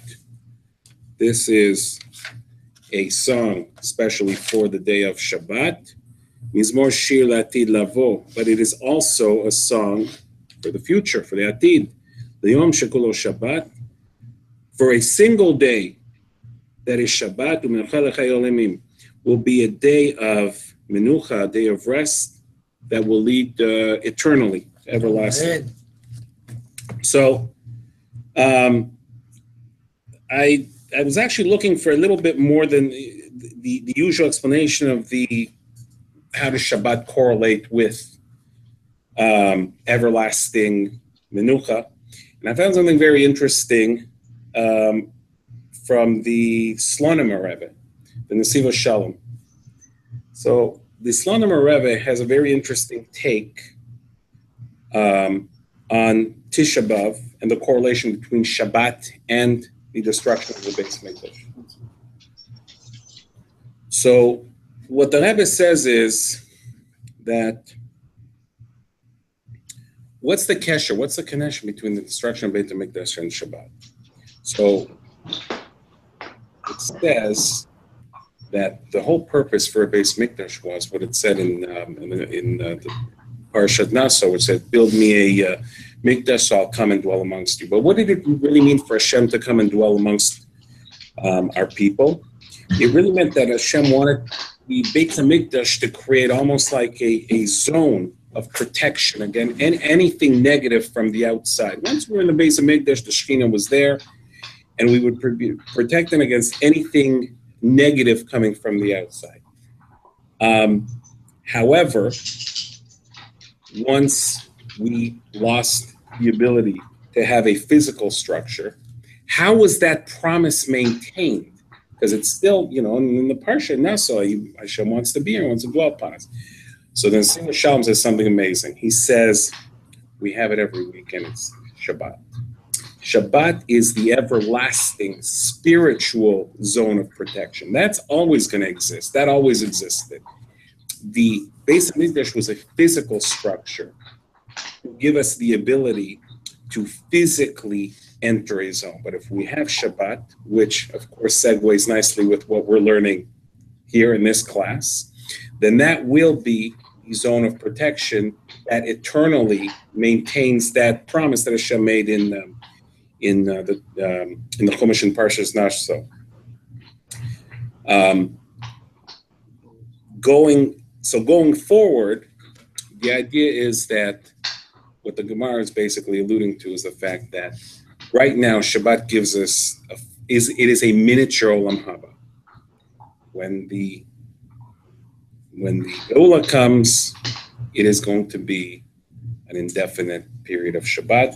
This is a song especially for the day of Shabbat. Mizmor Shir L'Atid Lavo, but it is also a song for the future, for the Atid. The Yom Shekulo Shabbat, for a single day that is Shabbat, U'Menucha L'Chayei Olamim, will be a day of Menucha, a day of rest that will lead eternally, everlasting. So, I was actually looking for a little bit more than the usual explanation of how does Shabbat correlate with everlasting Menucha. And I found something very interesting from the Slonim Rebbe, the Nesiva Shalom. So the Slonim Rebbe has a very interesting take on on Tisha B'Av and the correlation between Shabbat and the destruction of the Beis Mikdash. So what the Rebbe says is that what's the kesher? What's the connection between the destruction of Beit HaMikdash and Shabbat? So it says that the whole purpose for a Beis Mikdash was what it said in the Parashat Naso, which said, "Build me a Mikdash, so I'll come and dwell amongst you." But what did it really mean for Hashem to come and dwell amongst our people? It really meant that Hashem wanted the Beit HaMikdash to create almost like a zone of protection against anything negative from the outside. Once we're in the Beit HaMikdash, the Shekhinah was there, and we would protect them against anything negative coming from the outside. However, once we lost the ability to have a physical structure, how was that promise maintained? Because it's still, in the Parsha Naso, Hashem wants to be here, wants to dwell upon us. So then Sina Shalom says something amazing. He says, we have it every weekend, it's Shabbat. Shabbat is the everlasting spiritual zone of protection. That's always going to exist. That always existed. The Beis HaMikdash was a physical structure to give us the ability to physically enter a zone. But if we have Shabbat, which of course segues nicely with what we're learning here in this class, then that will be the zone of protection that eternally maintains that promise that Hashem made in the Chumash and Parshas Naso. Going forward, the idea is that what the Gemara is basically alluding to is the fact that right now Shabbat gives us it is a miniature Olam Haba. When the Geula comes, it is going to be an indefinite period of Shabbat,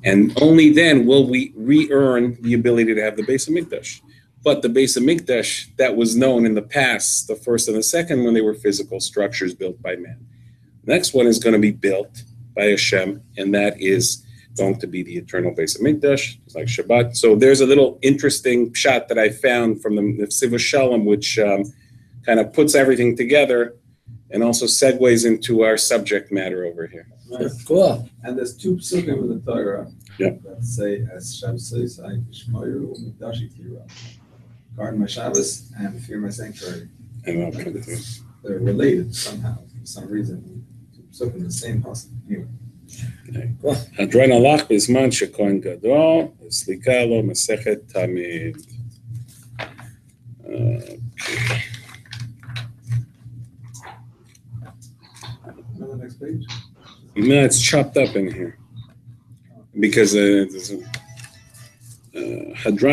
and only then will we re-earn the ability to have the Beis HaMikdash. But the Beis HaMikdash that was known in the past, the first and the second, when they were physical structures built by man. The next one is going to be built by Hashem, and that is going to be the eternal Beis HaMikdash, it's like Shabbat. So there's a little interesting shot that I found from the Siva Shalom, which kind of puts everything together and also segues into our subject matter over here. Right. Cool. And there's two psukim in the Torah that say, as Hashem says, I Shmoyu Mikdashi Tira. Guard my Shabbos and fear my sanctuary. And they're related somehow, for some reason. Psukim the same pasuk. Anyway. Hadron alach b'zman shekohen gadol, slika lo masechet tamid. On the next page? No, it's chopped up in here because Hadron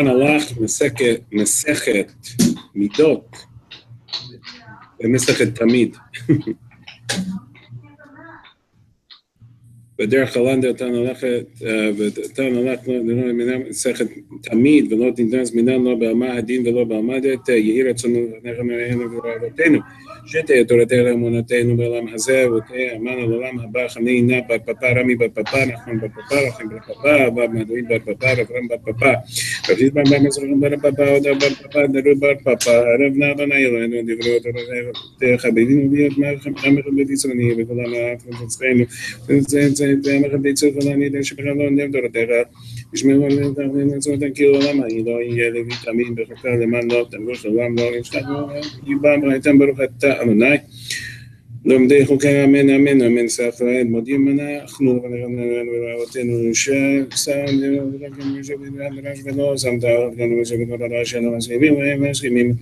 alach masechet midot, masechet tamid. בדרך כלל דעתן הלכת, ודעתן הלך לא מינם מסכת תמיד, ולא תנתן זמינן לא בעמה הדין ולא בעמדת, יהי רצונו לפניכם אלינו ורעבותינו, שתהיה תורתנו אמונתנו בעולם הזה, ותהיה אמן על עולם הבא, חני נא בר פפא, רמי בר פפא, נחמן בר פפא, רחם בר פפא, אבא מדועים בר פפא, רברם בר פפא, רביד בר מזרחם בר פפא, עוד בר פפא, דרו בר פפא, ערב נא אדוני אלוהינו, דברי תורתך, בידינו להיות מערכם עמכם בית יצרני, וכולם הארץ ונצחנו, ואמרכם בית צורתני, דשבחלון דם תורתך, ישמעו עליהם תחתים לצורת כאילו למה, לא יהיה לוי תמים בחוקה למען לא תמרוש לעולם לא נשתנו, יבם ראיתם ברוך אתה אדוני, לומדי חוקי אמן אמן אמן ספרד מודים אנחנו ורעותינו ששם ולכם ישבים והדרש ולא שמת אותנו ושבת בתורה שאנו מסכימים והם מסכימים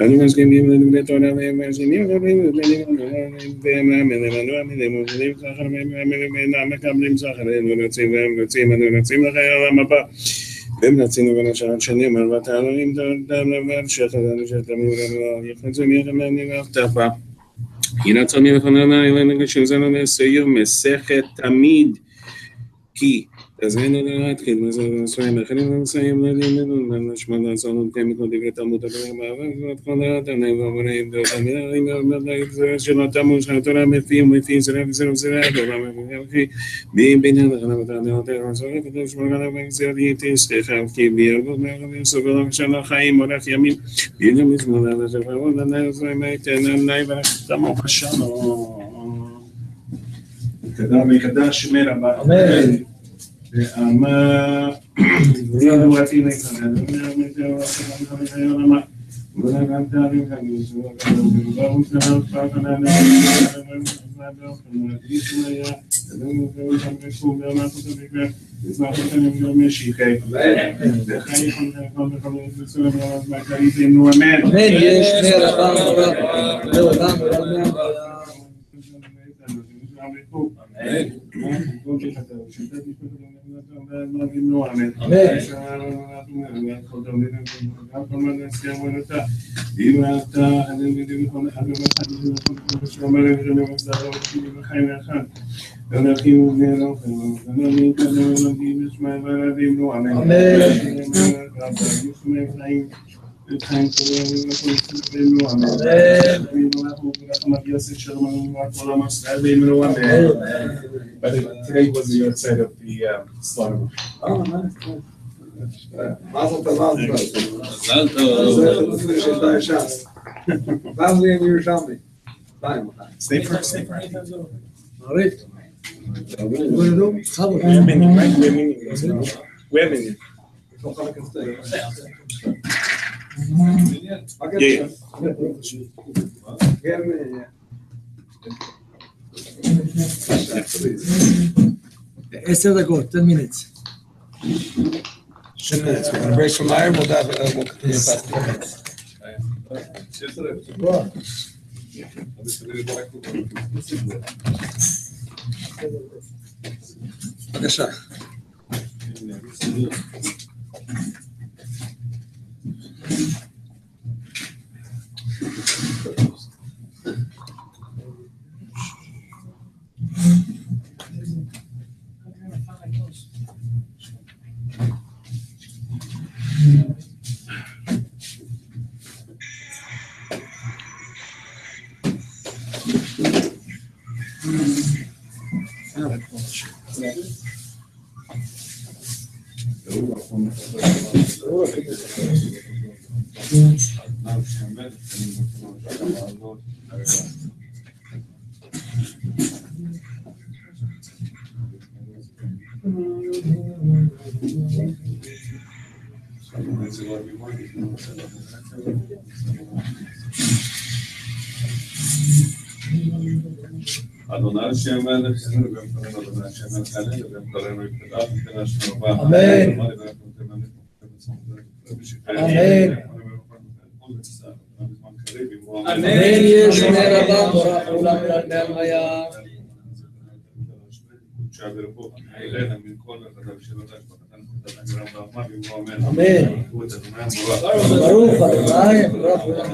אנו מסכימים לדברי תורה והם מסכימים והם מאמינים ומובילים סחר והם מקבלים סחר אנו רצים והם רצים אנו רצים לחיי העולם הבא והם רצינו ונשאר שנים ואתה אלוהים תורתם לבאר שחדנו שתמיד יחצו מיכם ואבטחה הנה צומי וחננה אלינו כשנזנו נסייר מסכת תמיד כי תזרינו להתחיל, מזרעים מסוים, אחרים מסוים, נשמע לעשות נותן מכל דברי תלמוד הדברים בעבר, ואת כל הדברים ואומרים, זה שלא תמוד שהתורה מפי זרע וזרע וזרע, התורה מפי בין הדרנה ותעדרת הרזורת, ותשמור עליו וגזיר יתי סליחה, כי בירבות מהרבים סובל של החיים, אורך ימים, בידם לזמון על הזרעות, הנעזרים היתן, עלי ורחתמו בשלום. תודה מקדש שמר הבא. אמן. ואמה זהו עתיד לקרן, ומתאו עתיד העולמה, ולגן תארים כניסו, ובאו תאר פרקנה But today was the outside of the slaughter. Oh, nice. Mazel tov. Lovely and Yerushalmi. Stay for. All right. We're meaning. Esther Dagot, 10 minutes. 10 minutes. We're going to break from iron. We'll continue past 10 minutes. בבקשה. אדוני השם מלך, אדוני השם מלך עלינו, ומקרנו יפתח, ותנה שנובה. אמן. אמן. אמן ישמר רבם ברך עולם ורחמם היה. אמן. ברוך אדוני ברך עולם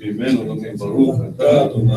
ממנו נותנים ברוך אתה אדוני.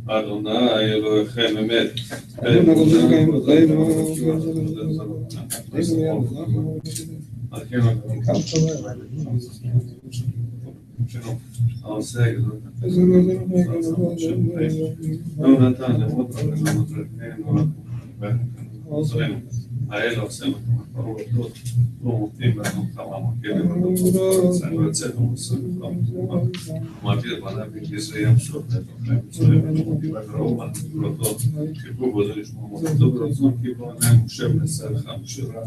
אדוני אלוהיכם אמת. האל עושה מטרות, לא מותנים לנו כמה מרכיבים, לא יוצאנו מסוים, מעביר בנה בגזרי ים סוף, ורוב הנקודות, חיכו בו זה לשמוע מותו ברצון, קיבלו עיניים מושב נסה לך משרה,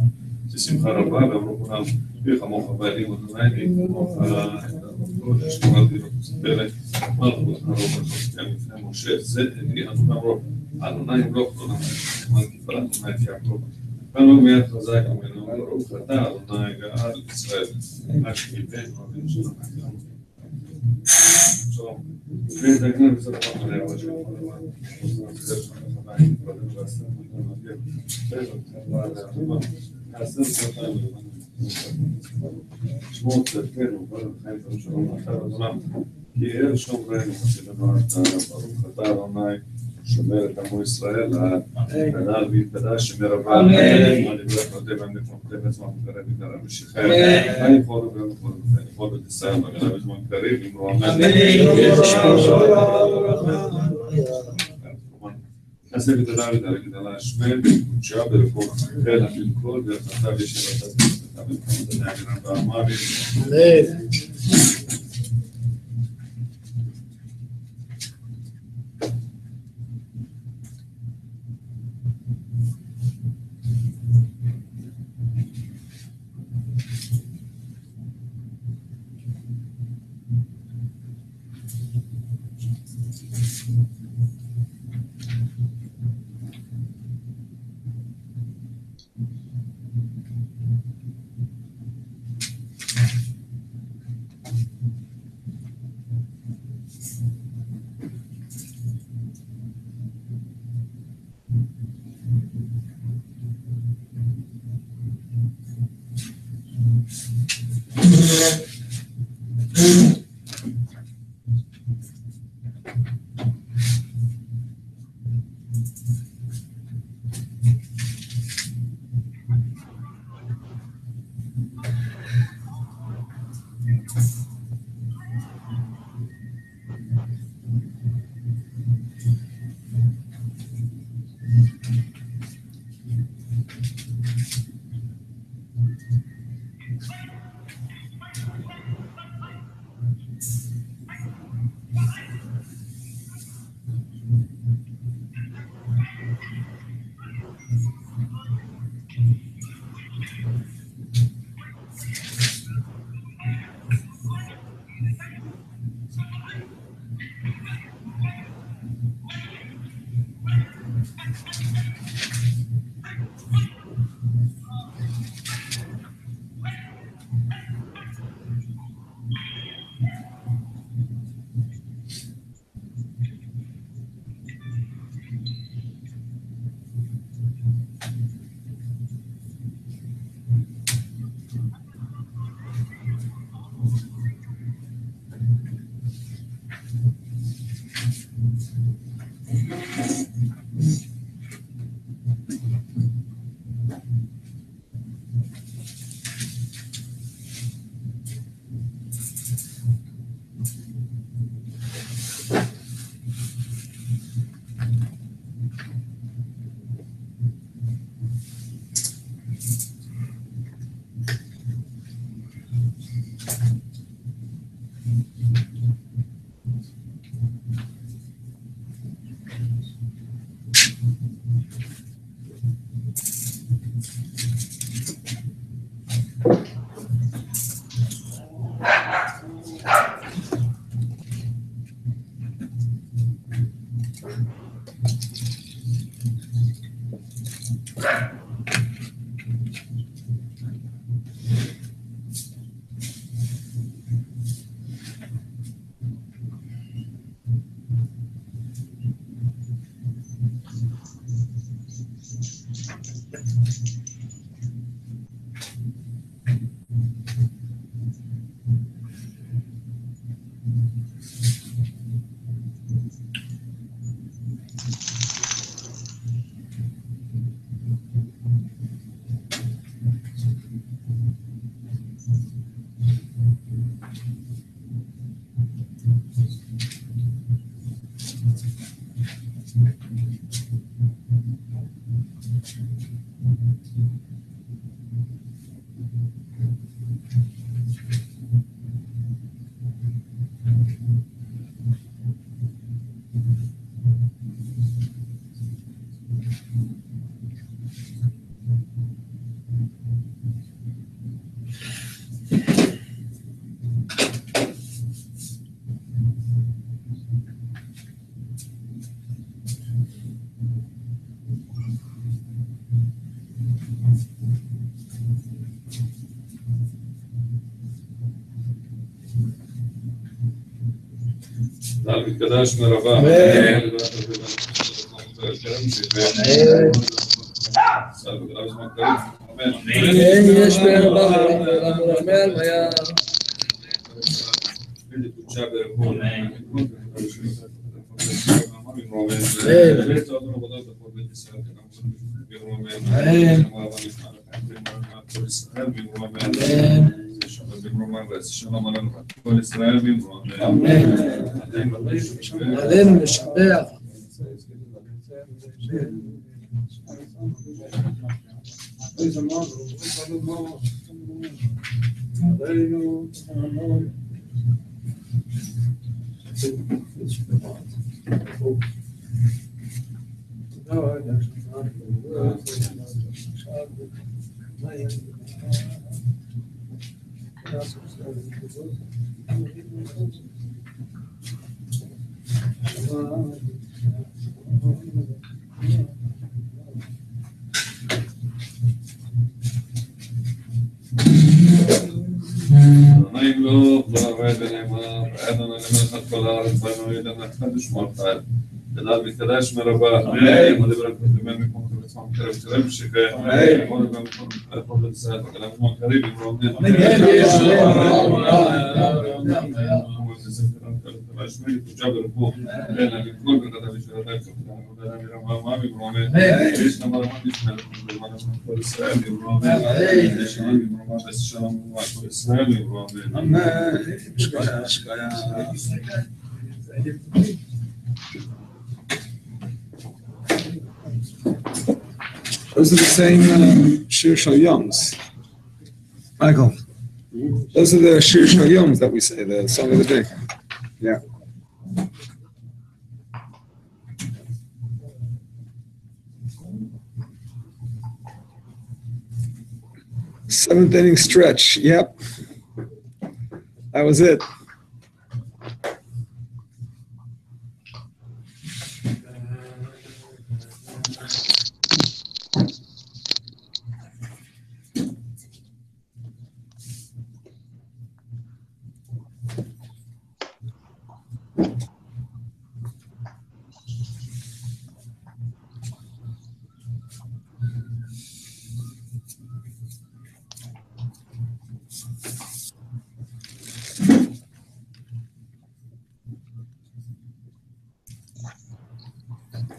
ששמחה רבה, ואמרו כולם, בי חמוך הבעלים אדוני, וכמוך שמרתי לו פרק, מלכות הרוב החופתם לפני משה, זה אלי אדוני רוב, אדוני ימלוך כל המלך, מלכות אדוני יעקב. כמה מיד חזק ממנו, ברוך אתה, אדוני גאל ישראל, השמידנו אבינו שלום. שלום. ותגנן בסוף המלא, אבל שלום אדוני, נזכר שם לחמיים, קודם ועשם אדוני נביר, ותגנן לאדוני, נעשם סרטן שמות צדקנו, קודם חיים תנו שלום אחר אדוני, כי אל שומרנו, חסידנו אתה, ברוך אתה, אדוני, שומר את עמו ישראל, גדל והתגדל, שמר הבא, אני בלך נודה ואני מוכתב עצמם, וקרב יקרא משיחם, אני יכול ואני יכול ותסיים, וגדל בזמן קריב, אמרו אמן. נעשה ותדע ותדע ותדע השמן, שעה ברקום, כן, אפילו כל, ואתה וישירתה, ואתה במקום תדע ואמרי. Those are the same Shir Shal Yoms. Michael, those are the Shir Shal Yoms that we say, the song of the day. Yeah. Seventh inning stretch. Yep. That was it.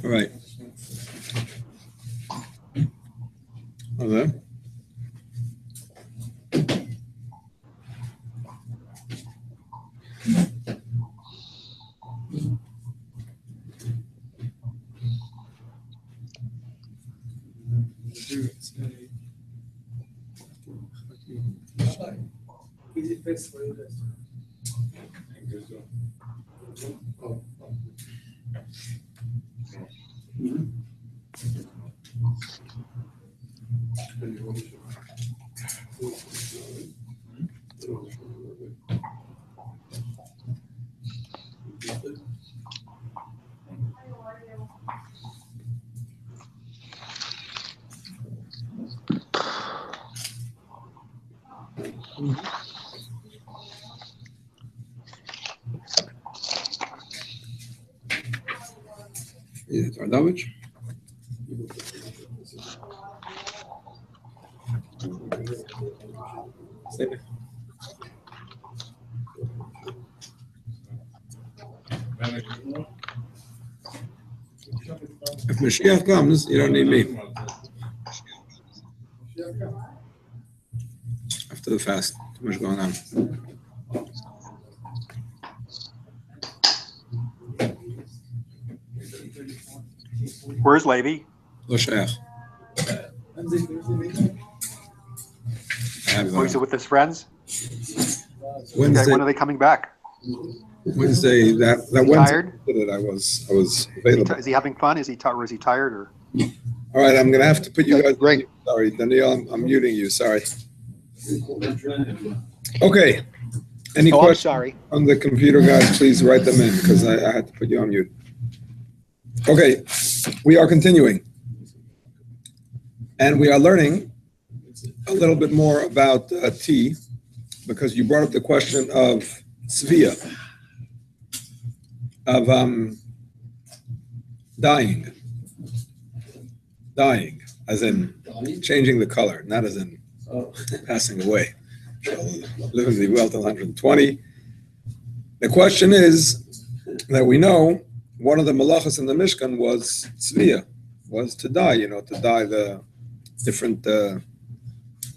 All right. Okay. Is it Ardavich? If Mashiach comes, you don't need me. After the fast, too much going on. Where's Levi? Lo Shayach. Oh, is it with his friends? Wednesday. When are they coming back? Wednesday. That Wednesday. Tired? I was available. Is he having fun? Is he or is he tired? Or all right, I'm gonna have to put you guys. Great. Sorry, Daniel, I'm muting you. Sorry. Okay. Any I'm questions sorry. on the computer, guys? Please write them in because I had to put you on mute. Okay, we are continuing, and we are learning a little bit more about tea because you brought up the question of svia. of dying, as in changing the color, not as in passing away. Shall live and be well till 120. The question is that we know one of the malachas in the Mishkan was tzviya, was to dye, to dye the different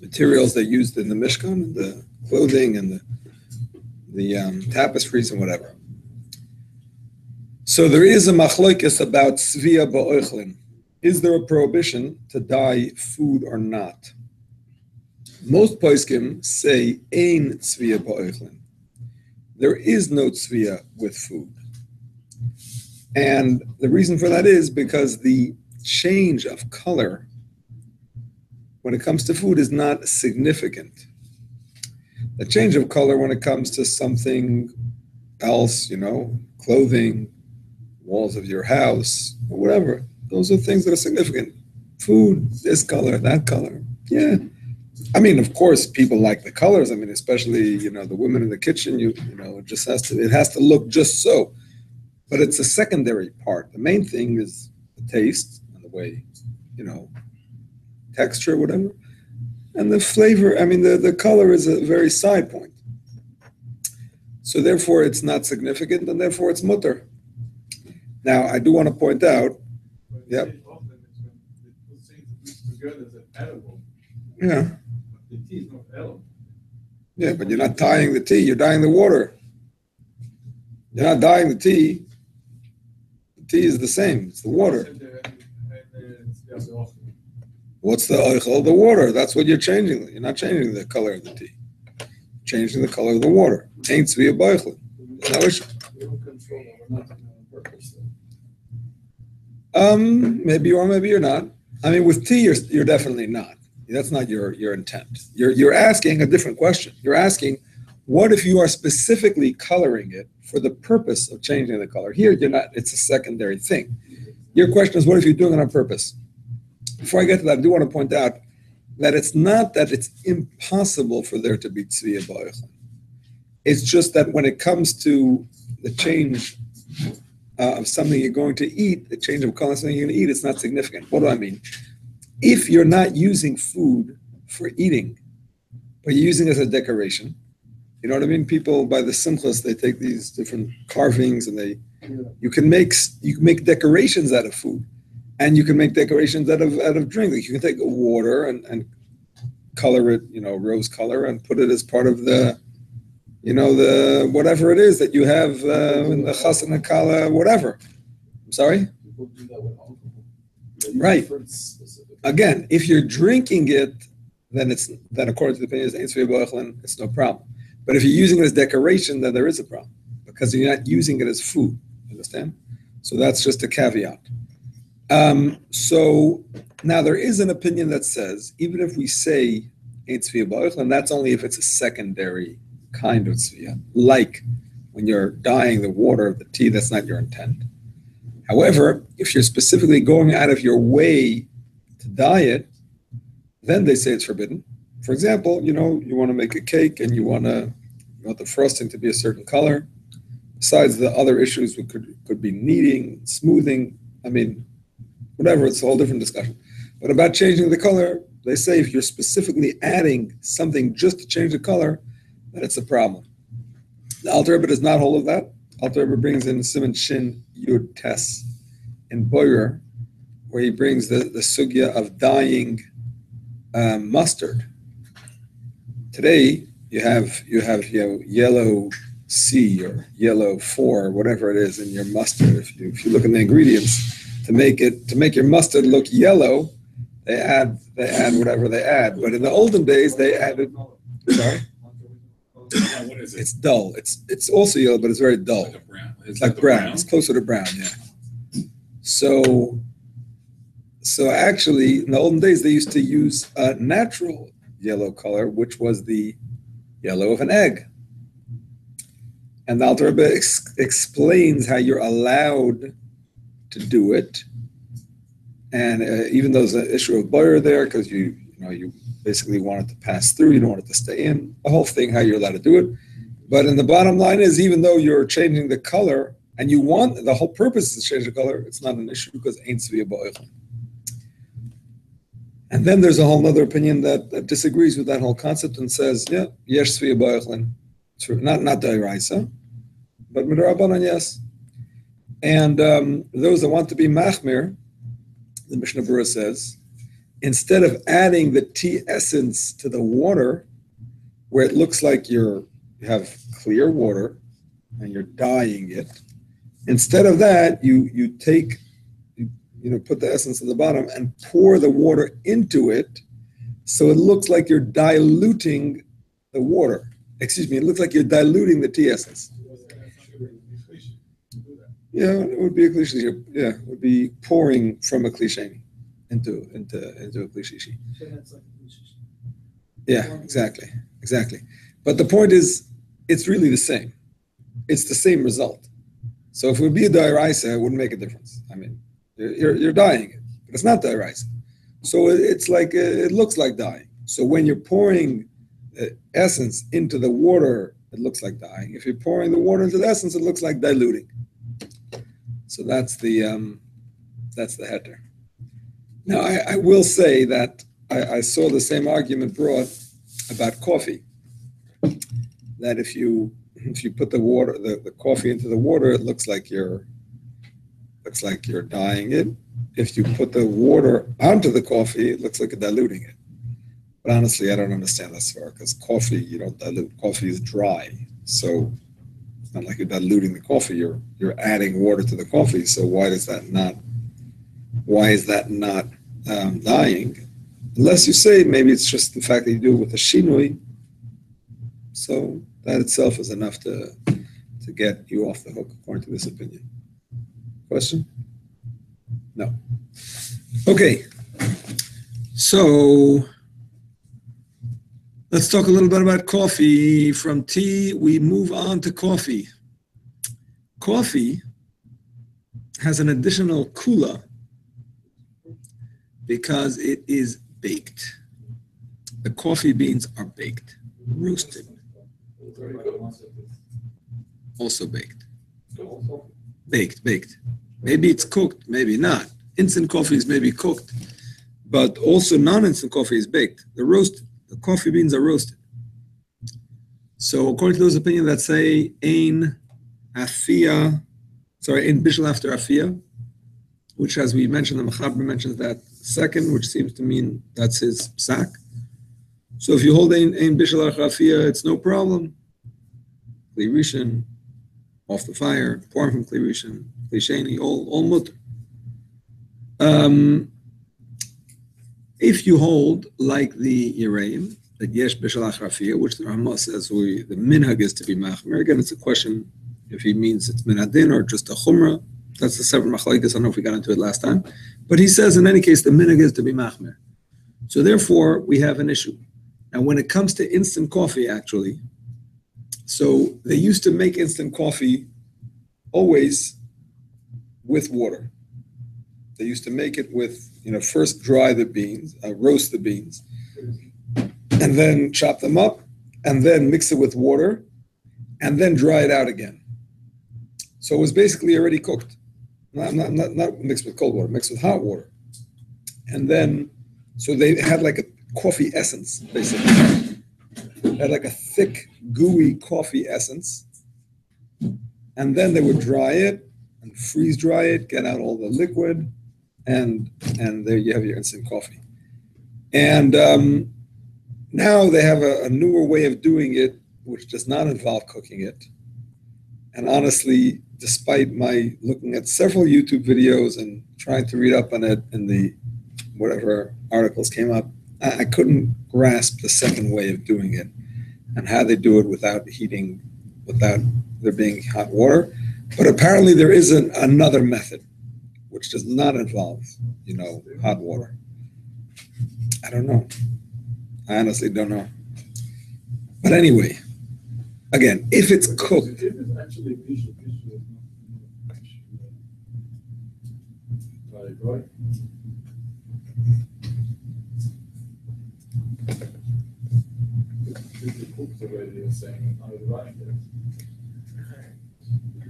materials they used in the Mishkan, the clothing and the tapestries and whatever. So there is a machlokes about tzviya ba'ochlin. Is there a prohibition to dye food or not? Most poskim say ein tzviya ba'ochlin. There is no tzviya with food. And the reason for that is because the change of color when it comes to food is not significant. The change of color when it comes to something else, clothing, walls of your house, or whatever, those are things that are significant. Food, this color, that color, yeah. I mean, of course, people like the colors. I mean, especially, the women in the kitchen, it has to look just so. But it's a secondary part. The main thing is the taste and the way, texture, whatever. And the flavor, I mean, the color is a very side point. So therefore, it's not significant, and therefore it's mutter. Now, I do want to point out, yep. Yeah. The tea is not edible. Yeah, but you're not dyeing the tea, you're dyeing the water. You're not dyeing the tea. The tea is the same, it's the water. What's the oichel? The water. That's what you're changing. You're not changing the color of the tea. You're changing the color of the water. Ain't tzviya b'oichlin. No issue. Maybe you are, maybe you're not. I mean, with tea, you're definitely not. That's not your intent. You're asking a different question. You're asking, what if you are specifically coloring it for the purpose of changing the color? Here, you're not. It's a secondary thing. Your question is, what if you're doing it on purpose? Before I get to that, I do want to point out that it's not that it's impossible for there to be tzviya b'oichlin. It's just that when it comes to the change of something you're going to eat, the change of color of something you're going to eat, it's not significant. What do I mean? If you're not using food for eating, but you're using it as a decoration, you know what I mean? People by the simchas, they take these different carvings and you can make decorations out of food. And you can make decorations out of drink. Like you can take water and color it, rose color, and put it as part of the whatever it is that you have in the chas and the kala, whatever. I'm sorry? People do that with alcohol. Right. Again, if you're drinking it, then according to the opinion, it's no problem. But if you're using it as decoration, then there is a problem because you're not using it as food. Understand? So that's just a caveat. So now there is an opinion that says, even if we say ain't tzviya b'oichlin, that's only if it's a secondary kind of tzviya, like when you're dyeing the water of the tea, that's not your intent. However, if you're specifically going out of your way to dye it, then they say it's forbidden. For example, you want to make a cake and you want the frosting to be a certain color. Besides the other issues, we could be kneading, smoothing, whatever, it's a whole different discussion. But about changing the color, they say if you're specifically adding something just to change the color, then it's a problem. The Alter Rebbe does not hold of that. Alter Rebbe brings in Siman Shin Yud Tes in Boyer, where he brings the sugya of dyeing mustard. Today, you have yellow C or yellow 4, whatever it is in your mustard. If you look at the ingredients, to make your mustard look yellow, they add whatever they add. But in the olden days, they added. Sorry. What is it? It's dull. It's also yellow, but it's very dull. Like a brown. It's like brown. It's closer to brown. Yeah. So actually, in the olden days, they used to use a natural yellow color, which was the yellow of an egg. And the Alter Rebbe explains how you're allowed to do it, and even though there's an issue of boyer there, because you basically want it to pass through, you don't want it to stay in, the whole thing, how you're allowed to do it. But in the bottom line is, even though you're changing the color and you want, the whole purpose is to change the color, it's not an issue because ain't tzviya ba'oichlin. And then there's a whole other opinion that disagrees with that whole concept and says, yeah, yesh tzviya ba'oichlin. Not da'iraisa, but midrabanan, yes. And those that want to be machmir, the Mishnah Berurah says, instead of adding the tea essence to the water, where it looks like you have clear water and you're dyeing it, instead of that, you put the essence at the bottom and pour the water into it, so it looks like you're diluting the water. Excuse me, it looks like you're diluting the tea essence. Yeah, it would be a cliche. Yeah, it would be pouring from a cliche into a cliche. Yeah, exactly. But the point is, it's really the same. It's the same result. So if it would be a da'iraisa, it wouldn't make a difference. I mean, you're dyeing it, but it's not da'iraisa. So it's like it looks like dyeing. So when you're pouring essence into the water, it looks like dyeing. If you're pouring the water into the essence, it looks like diluting. So that's the heter. Now I will say that I saw the same argument brought about coffee. That if you put the coffee into the water, it looks like you're dyeing it. If you put the water onto the coffee, it looks like you're diluting it. But honestly, I don't understand that far because coffee you don't dilute. Coffee is dry, so it's not like you're diluting the coffee. You're adding water to the coffee. So why is that not dyeing? Unless you say maybe it's just the fact that you do it with a shinui. So that itself is enough to get you off the hook, according to this opinion. Question? No. Okay. So let's talk a little bit about coffee. From tea, we move on to coffee. Coffee has an additional kula because it is baked. The coffee beans are baked, roasted. Also baked. Baked. Maybe it's cooked, maybe not. Instant coffee is maybe cooked, but also non-instant coffee is baked. The coffee beans are roasted. So according to those opinions that say ein bishul after afia, which as we mentioned, the Mechaber mentions that second, which seems to mean that's his sack. So if you hold ein bishul after afia, it's no problem. Kli rishon, off the fire, pouring from kli rishon, kli sheni, all mutter. If you hold like the Yereim, that yesh bishul after afia, which the Ramah says the minhag is to be machmer. Again, it's a question if he means it's minadin or just a chumrah. That's the separate machlokes. I don't know if we got into it last time. But he says in any case, the minhag is to be machmer. So therefore, we have an issue. Now, when it comes to instant coffee, actually, so they used to make instant coffee always with water. They used to make it with, first dry the beans, roast the beans, and then chop them up, and then mix it with water, and then dry it out again. So it was basically already cooked. Not mixed with cold water, mixed with hot water. And then, so they had like a coffee essence, basically. They had like a thick, gooey coffee essence. And then they would dry it and freeze dry it, get out all the liquid, and there you have your instant coffee. And now they have a newer way of doing it, which does not involve cooking it. And honestly, despite my looking at several YouTube videos and trying to read up on it in the whatever articles came up, I couldn't grasp the second way of doing it and how they do it without heating, without there being hot water. But apparently there is another method which does not involve, hot water. I don't know. I honestly don't know. But anyway, again, if it's cooked.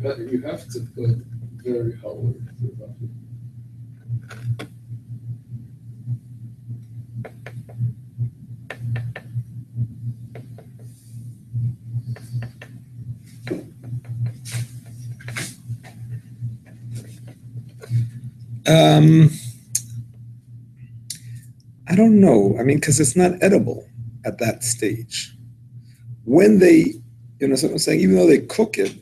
You have to put very hot water through coffee. I don't know. I mean, because it's not edible at that stage. When they, you know, so I'm saying, even though they cook it,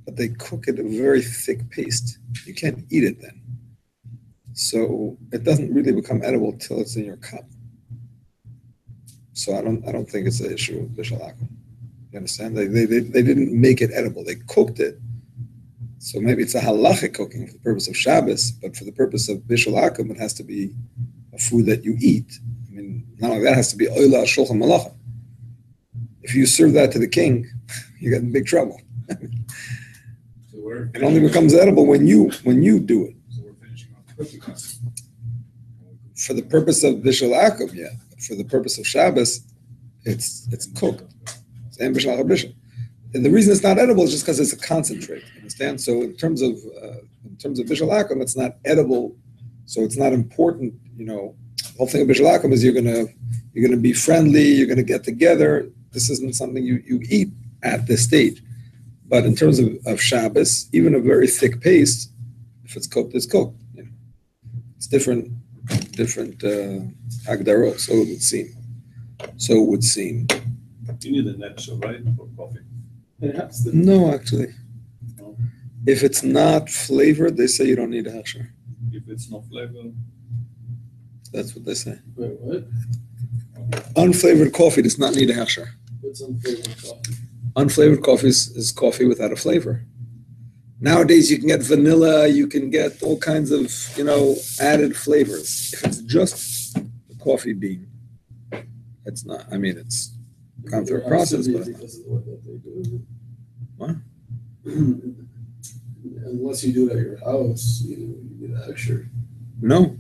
but they cook it in a very thick paste, you can't eat it then. So it doesn't really become edible till it's in your cup. So I don't think it's an issue with Bishul Akum. You understand? They didn't make it edible. They cooked it. So maybe it's a halachic cooking for the purpose of Shabbos, but for the purpose of Bishul Akum, it has to be a food that you eat. I mean, not only that, it has to be oila shulchan malacha. If you serve that to the king, you get in big trouble. It only becomes edible when you do it. So we're finishing off the cooking class. For the purpose of Bishul Akum, yeah. But for the purpose of Shabbos, it's cooked. And the reason it's not edible is just because it's a concentrate. Understand? So in terms of Bishul Akum, it's not edible. So it's not important. You know, the whole thing of Bishul Akum is you're gonna be friendly. You're gonna get together. This isn't something you eat at this stage. But in terms of Shabbos, even a very thick paste, if it's cooked, it's cooked. You know, it's different agdarot. So it would seem. You need an extra, right, for coffee? Perhaps the No, actually. No. If it's not flavored, they say you don't need a hechsher. If it's not flavored, That's what they say. wait, what? Unflavored coffee does not need a hechsher. What's unflavored coffee? Unflavored coffee is coffee without a flavor. Nowadays, you can get vanilla, you can get all kinds of, added flavors. If it's just the coffee bean, it's not. I mean, it's gone through a process, but Because of the way that they do it. What? Unless you do it at your house, you need an extra. no.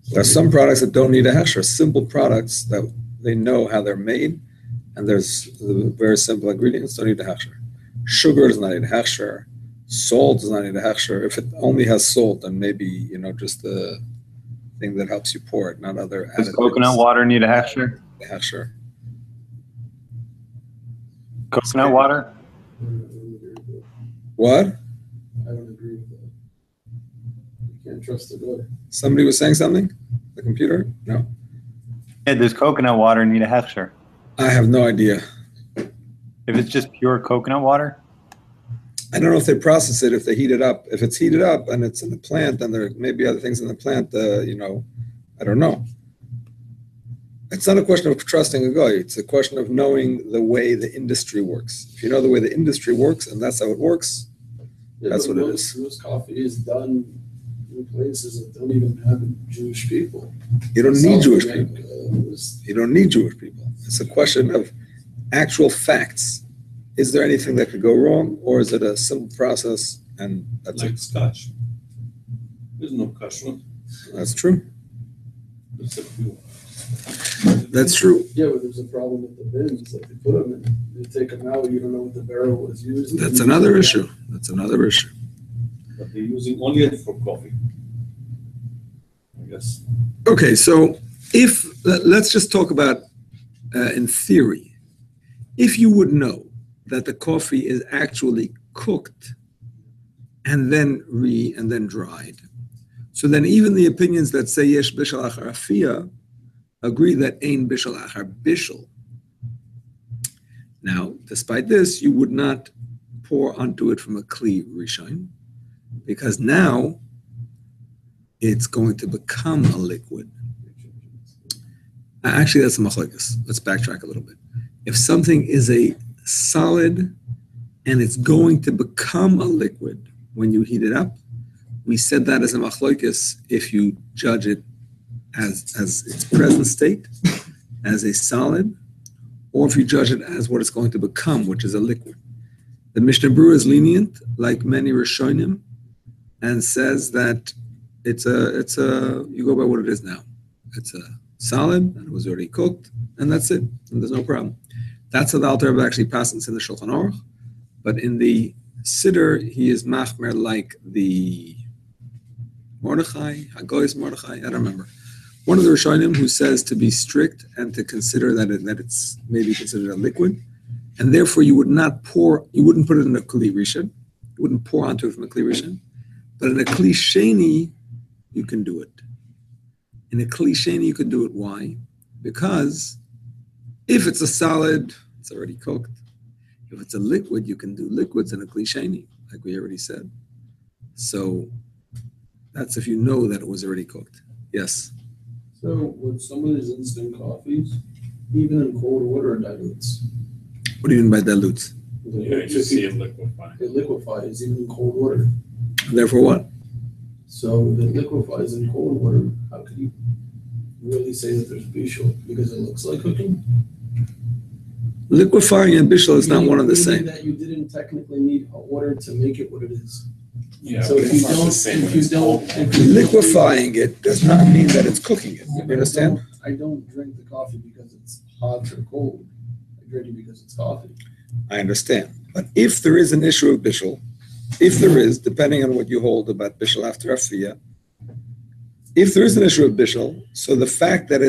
There's some products that don't need a hechsher. Simple products that they know how they're made, and there's very simple ingredients, don't need a hechsher. Sugar does not need a hechsher. Salt does not need a hechsher. If it only has salt, then maybe, just the thing that helps you pour it, not other Does additives. coconut water need a hechsher? A hechsher. Coconut water? What? I don't agree with that. You can't trust the door. Somebody was saying something? The computer? No. Yeah, does coconut water need a hechsher? I have no idea. If it's just pure coconut water? I don't know if they process it, if they heat it up. If it's heated up and it's in the plant, then there may be other things in the plant, I don't know. It's not a question of trusting a guy. It's a question of knowing the way the industry works. If you know the way the industry works and that's how it works, that's what it is. Most coffee is done in places that don't even have Jewish people. You don't need Jewish South people. America, You don't need Jewish people. It's a question of actual facts. Is there anything that could go wrong, or is it a simple process and that's like it? scotch. There's no kashrut. That's true. It's a few. That's true. Yeah, but there's a problem with the bins. Like they put them in, they take them out. You don't know what the barrel was used. That's another issue. That's another issue. But they're using only it for coffee. I guess. Okay, so let's just talk about in theory, if you would know that the coffee is actually cooked and then dried, so then even the opinions that say yesh bishul achar afia agree that ein bishul achar bishul. Now, despite this, you would not pour onto it from a kli rishon, because now it's going to become a liquid. Actually, that's a machlokes. Let's backtrack a little bit. If something is a solid and it's going to become a liquid when you heat it up, we said that as a machlokes if you judge it as its present state, as a solid, or if you judge it as what it's going to become, which is a liquid. The Mishnah Berurah is lenient, like many Rishonim, and says that it's a you go by what it is now. It's a solid, and it was already cooked, and that's it, and there's no problem. That's how the Alter Rebbe actually passes in the Shulchan Aruch, but in the Siddur, he is machmer like the Mordechai, Hagoy's Mordechai, I don't remember. One of the Rishonim who says to be strict and to consider that it's maybe considered a liquid, and therefore you wouldn't put it in a Kli Rishon, you wouldn't pour onto it from a Kli Rishon, but in a Kli Sheni, you can do it. In a Kli Sheni, you can do it. Why? Because if it's a solid, it's already cooked. If it's a liquid, you can do liquids in a Kli Sheni, like we already said. So that's if you know that it was already cooked. Yes? So with some of these instant coffees, even in cold water, it dilutes. What do you mean by dilutes? You see it liquefy. It liquefies even in cold water. Therefore what? So if it liquefies in cold water, how could you really say that there's bishul? Because it looks like cooking? Liquefying and bishul is not one and the same. That you didn't technically need hot water to make it what it is. Yeah, So but if it's you not the don't, same when if you it's don't, cold. if you Liquefying it does not mean that it's cooking it. You understand? I don't drink the coffee because it's hot or cold. I drink it because it's coffee. I understand. But if there is an issue of bishul, if there is, depending on what you hold about bishul after afiyah, if there is an issue of bishul, so the fact that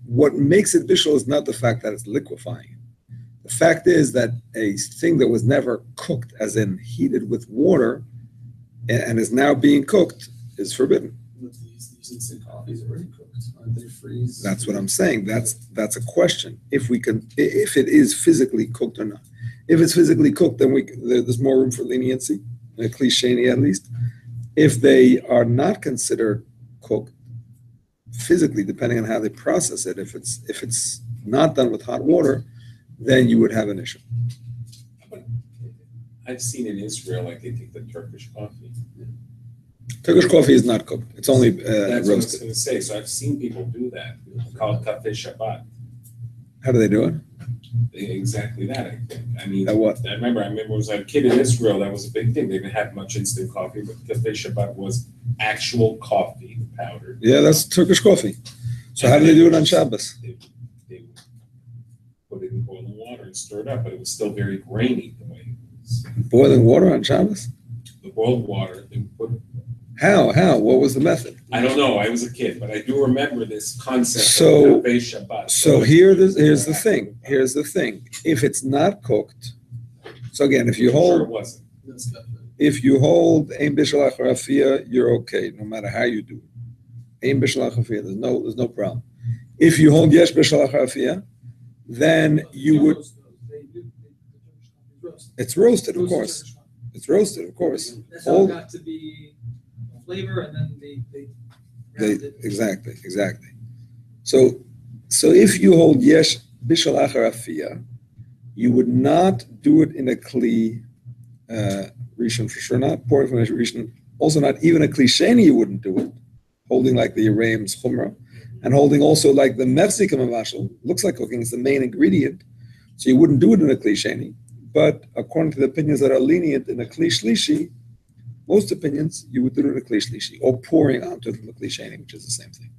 what makes it bishul is not the fact that it's liquefying. The fact is that a thing that was never cooked, as in heated with water, and is now being cooked, is forbidden. But these instant coffees are already cooked. Aren't they freeze? That's what I'm saying. That's a question. If it is physically cooked or not. If it's physically cooked, then there's more room for leniency, a Kli Sheni at least. If they are not considered cooked physically, depending on how they process it, if it's not done with hot water, then you would have an issue. I've seen in Israel, like they take the Turkish coffee. Turkish coffee is not cooked. It's only That's what I was roasted. going to say. So I've seen people do that. Called Cafe Shabbat. How do they do it? Exactly that, I think. I mean, What? I remember when I was a kid in Israel, that was a big thing. They didn't have much instant coffee, but Cafe Shabbat was actual coffee powdered. Yeah, that's Turkish coffee. So how do they do it on Shabbos? They would put it in boiling water and stir it up, but it was still very grainy the way it was. Boiling water on Shabbos? The boiled water, they would put. How? What was the method? I don't know. I was a kid, but I do remember this concept So- of Cafe Shabbat. So here's the thing. Here's the thing. If it's not cooked, so again, if you Sure hold it wasn't. That's cafe. Ein Bishul Achar Afiyah, you're okay, no matter how you do it. Ein Bishul Achar Afiyah, there's no problem. If you hold Yesh Bishul Achar Afiyah, then you would. It's roasted, of course. It's roasted, of course. That's how it got to be a flavor, and then they Exactly. So if you hold Yesh Bishul Achar Afiyah, you would not do it in a Kli Rishon, for sure not. Pouring from a Rishon, also not even a Kli Sheni, you wouldn't do it. Holding like the Yereim's Chumrah, and holding also like the Mefzik Mavashal, looks like cooking, it's the main ingredient. So you wouldn't do it in a Kli Sheni. But according to the opinions that are lenient in a Kli Shlishi, most opinions, you would do it in a Kli Shlishi, or pouring onto it from a Kli Sheni, which is the same thing.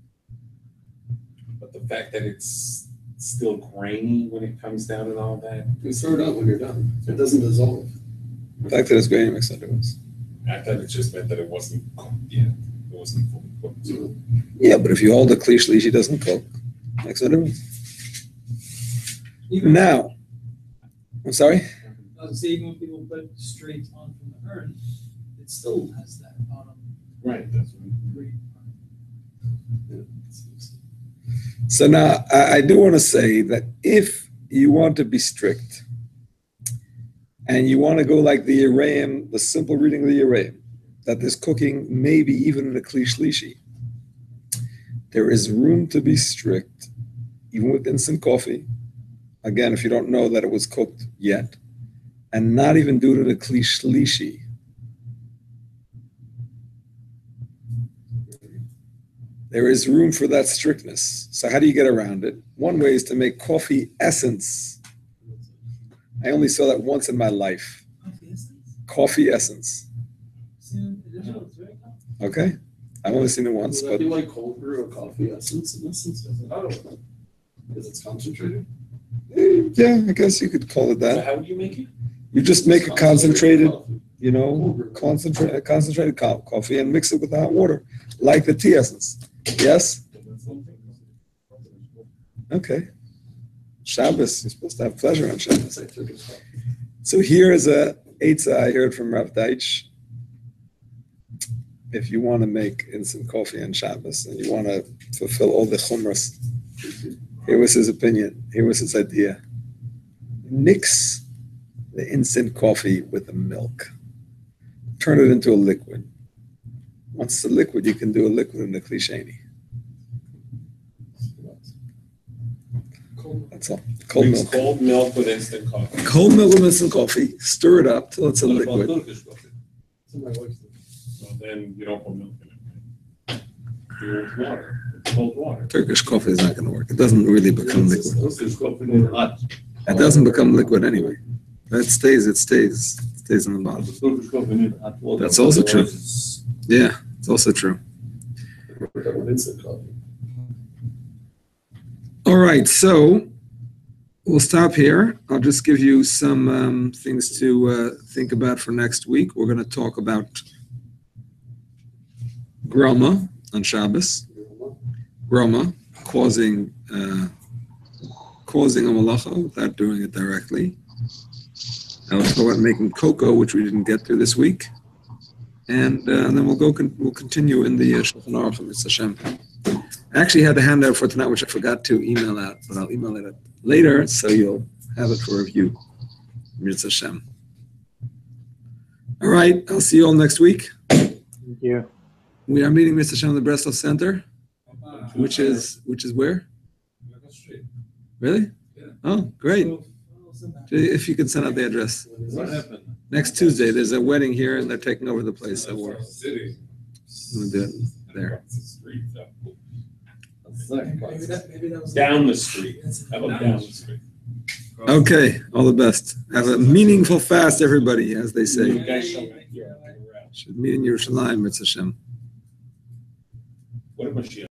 But the fact that it's still grainy when it comes down and all that. You throw it out when you're done. It doesn't dissolve. The fact that it's grainy makes no difference. I thought it just meant that it wasn't cooked yet. It wasn't fully cooked. So Yeah, but if you hold a Kli Shlishi, it doesn't cook. Makes no difference. Now, I'm sorry? I was saying when people put it straight on from the urn, it still has that bottom right, that's what green. So now, I do want to say that if you want to be strict, and you want to go like the Yereim, the simple reading of the Yereim, that this cooking maybe even in a Kli Shlishi, there is room to be strict, even with instant coffee. Again, if you don't know that it was cooked yet, and not even do it in a Kli Shlishi. There is room for that strictness. So how do you get around it? One way is to make coffee essence. I only saw that once in my life. Coffee essence. Okay? I've only seen it once, Would but that be like cold brew or coffee essence in essence? Because it's concentrated? yeah, I guess you could call it So that. how would you make it? You just make a concentrated, concentrated coffee and mix it with the hot water, like the tea essence. Yes? Okay. Shabbos, you're supposed to have pleasure on Shabbos. So here is a eitzah I heard from Rav Deitch. If you want to make instant coffee on Shabbos and you want to fulfill all the chumras, here was his opinion. Here was his idea. Mix the instant coffee with the milk. Turn it into a liquid. Once it's a liquid, you can do a liquid in the klisheni. That's all. Cold milk. Cold milk with instant coffee. Cold milk with instant coffee. Stir it up till it's a liquid. So then you don't put milk in it. You use water. It's cold water. Turkish coffee is not going to work. It doesn't really become liquid. Turkish coffee is hot. It doesn't become liquid anyway. It stays in the bottom. Turkish coffee needs hot water. That's also true. Yeah, it's also true. All right, so we'll stop here. I'll just give you some things to think about for next week. We're going to talk about groma on Shabbos. Groma, causing a malacha without doing it directly. I'll talk about making cocoa, which we didn't get to this week. And then we'll continue in the Shulchan Aruch of Mitzvah Hashem. I actually had the handout for tonight, which I forgot to email out, but I'll email it later, so you'll have it for review. Mitzvah Hashem. All right, I'll see you all next week. Thank you. We are meeting Mitzvah Hashem in the Breslov Center, which is where? Really? Oh, great. If you can send out the address. What happened? Next Tuesday, there's a wedding here, and they're taking over the place. So we're City. going to do it there. Down the street. How about down the street? Okay, all the best. Have a meaningful fast, everybody, as they say. Should meet in Yerushalayim, Mitzvah Hashem. What about Mashiach?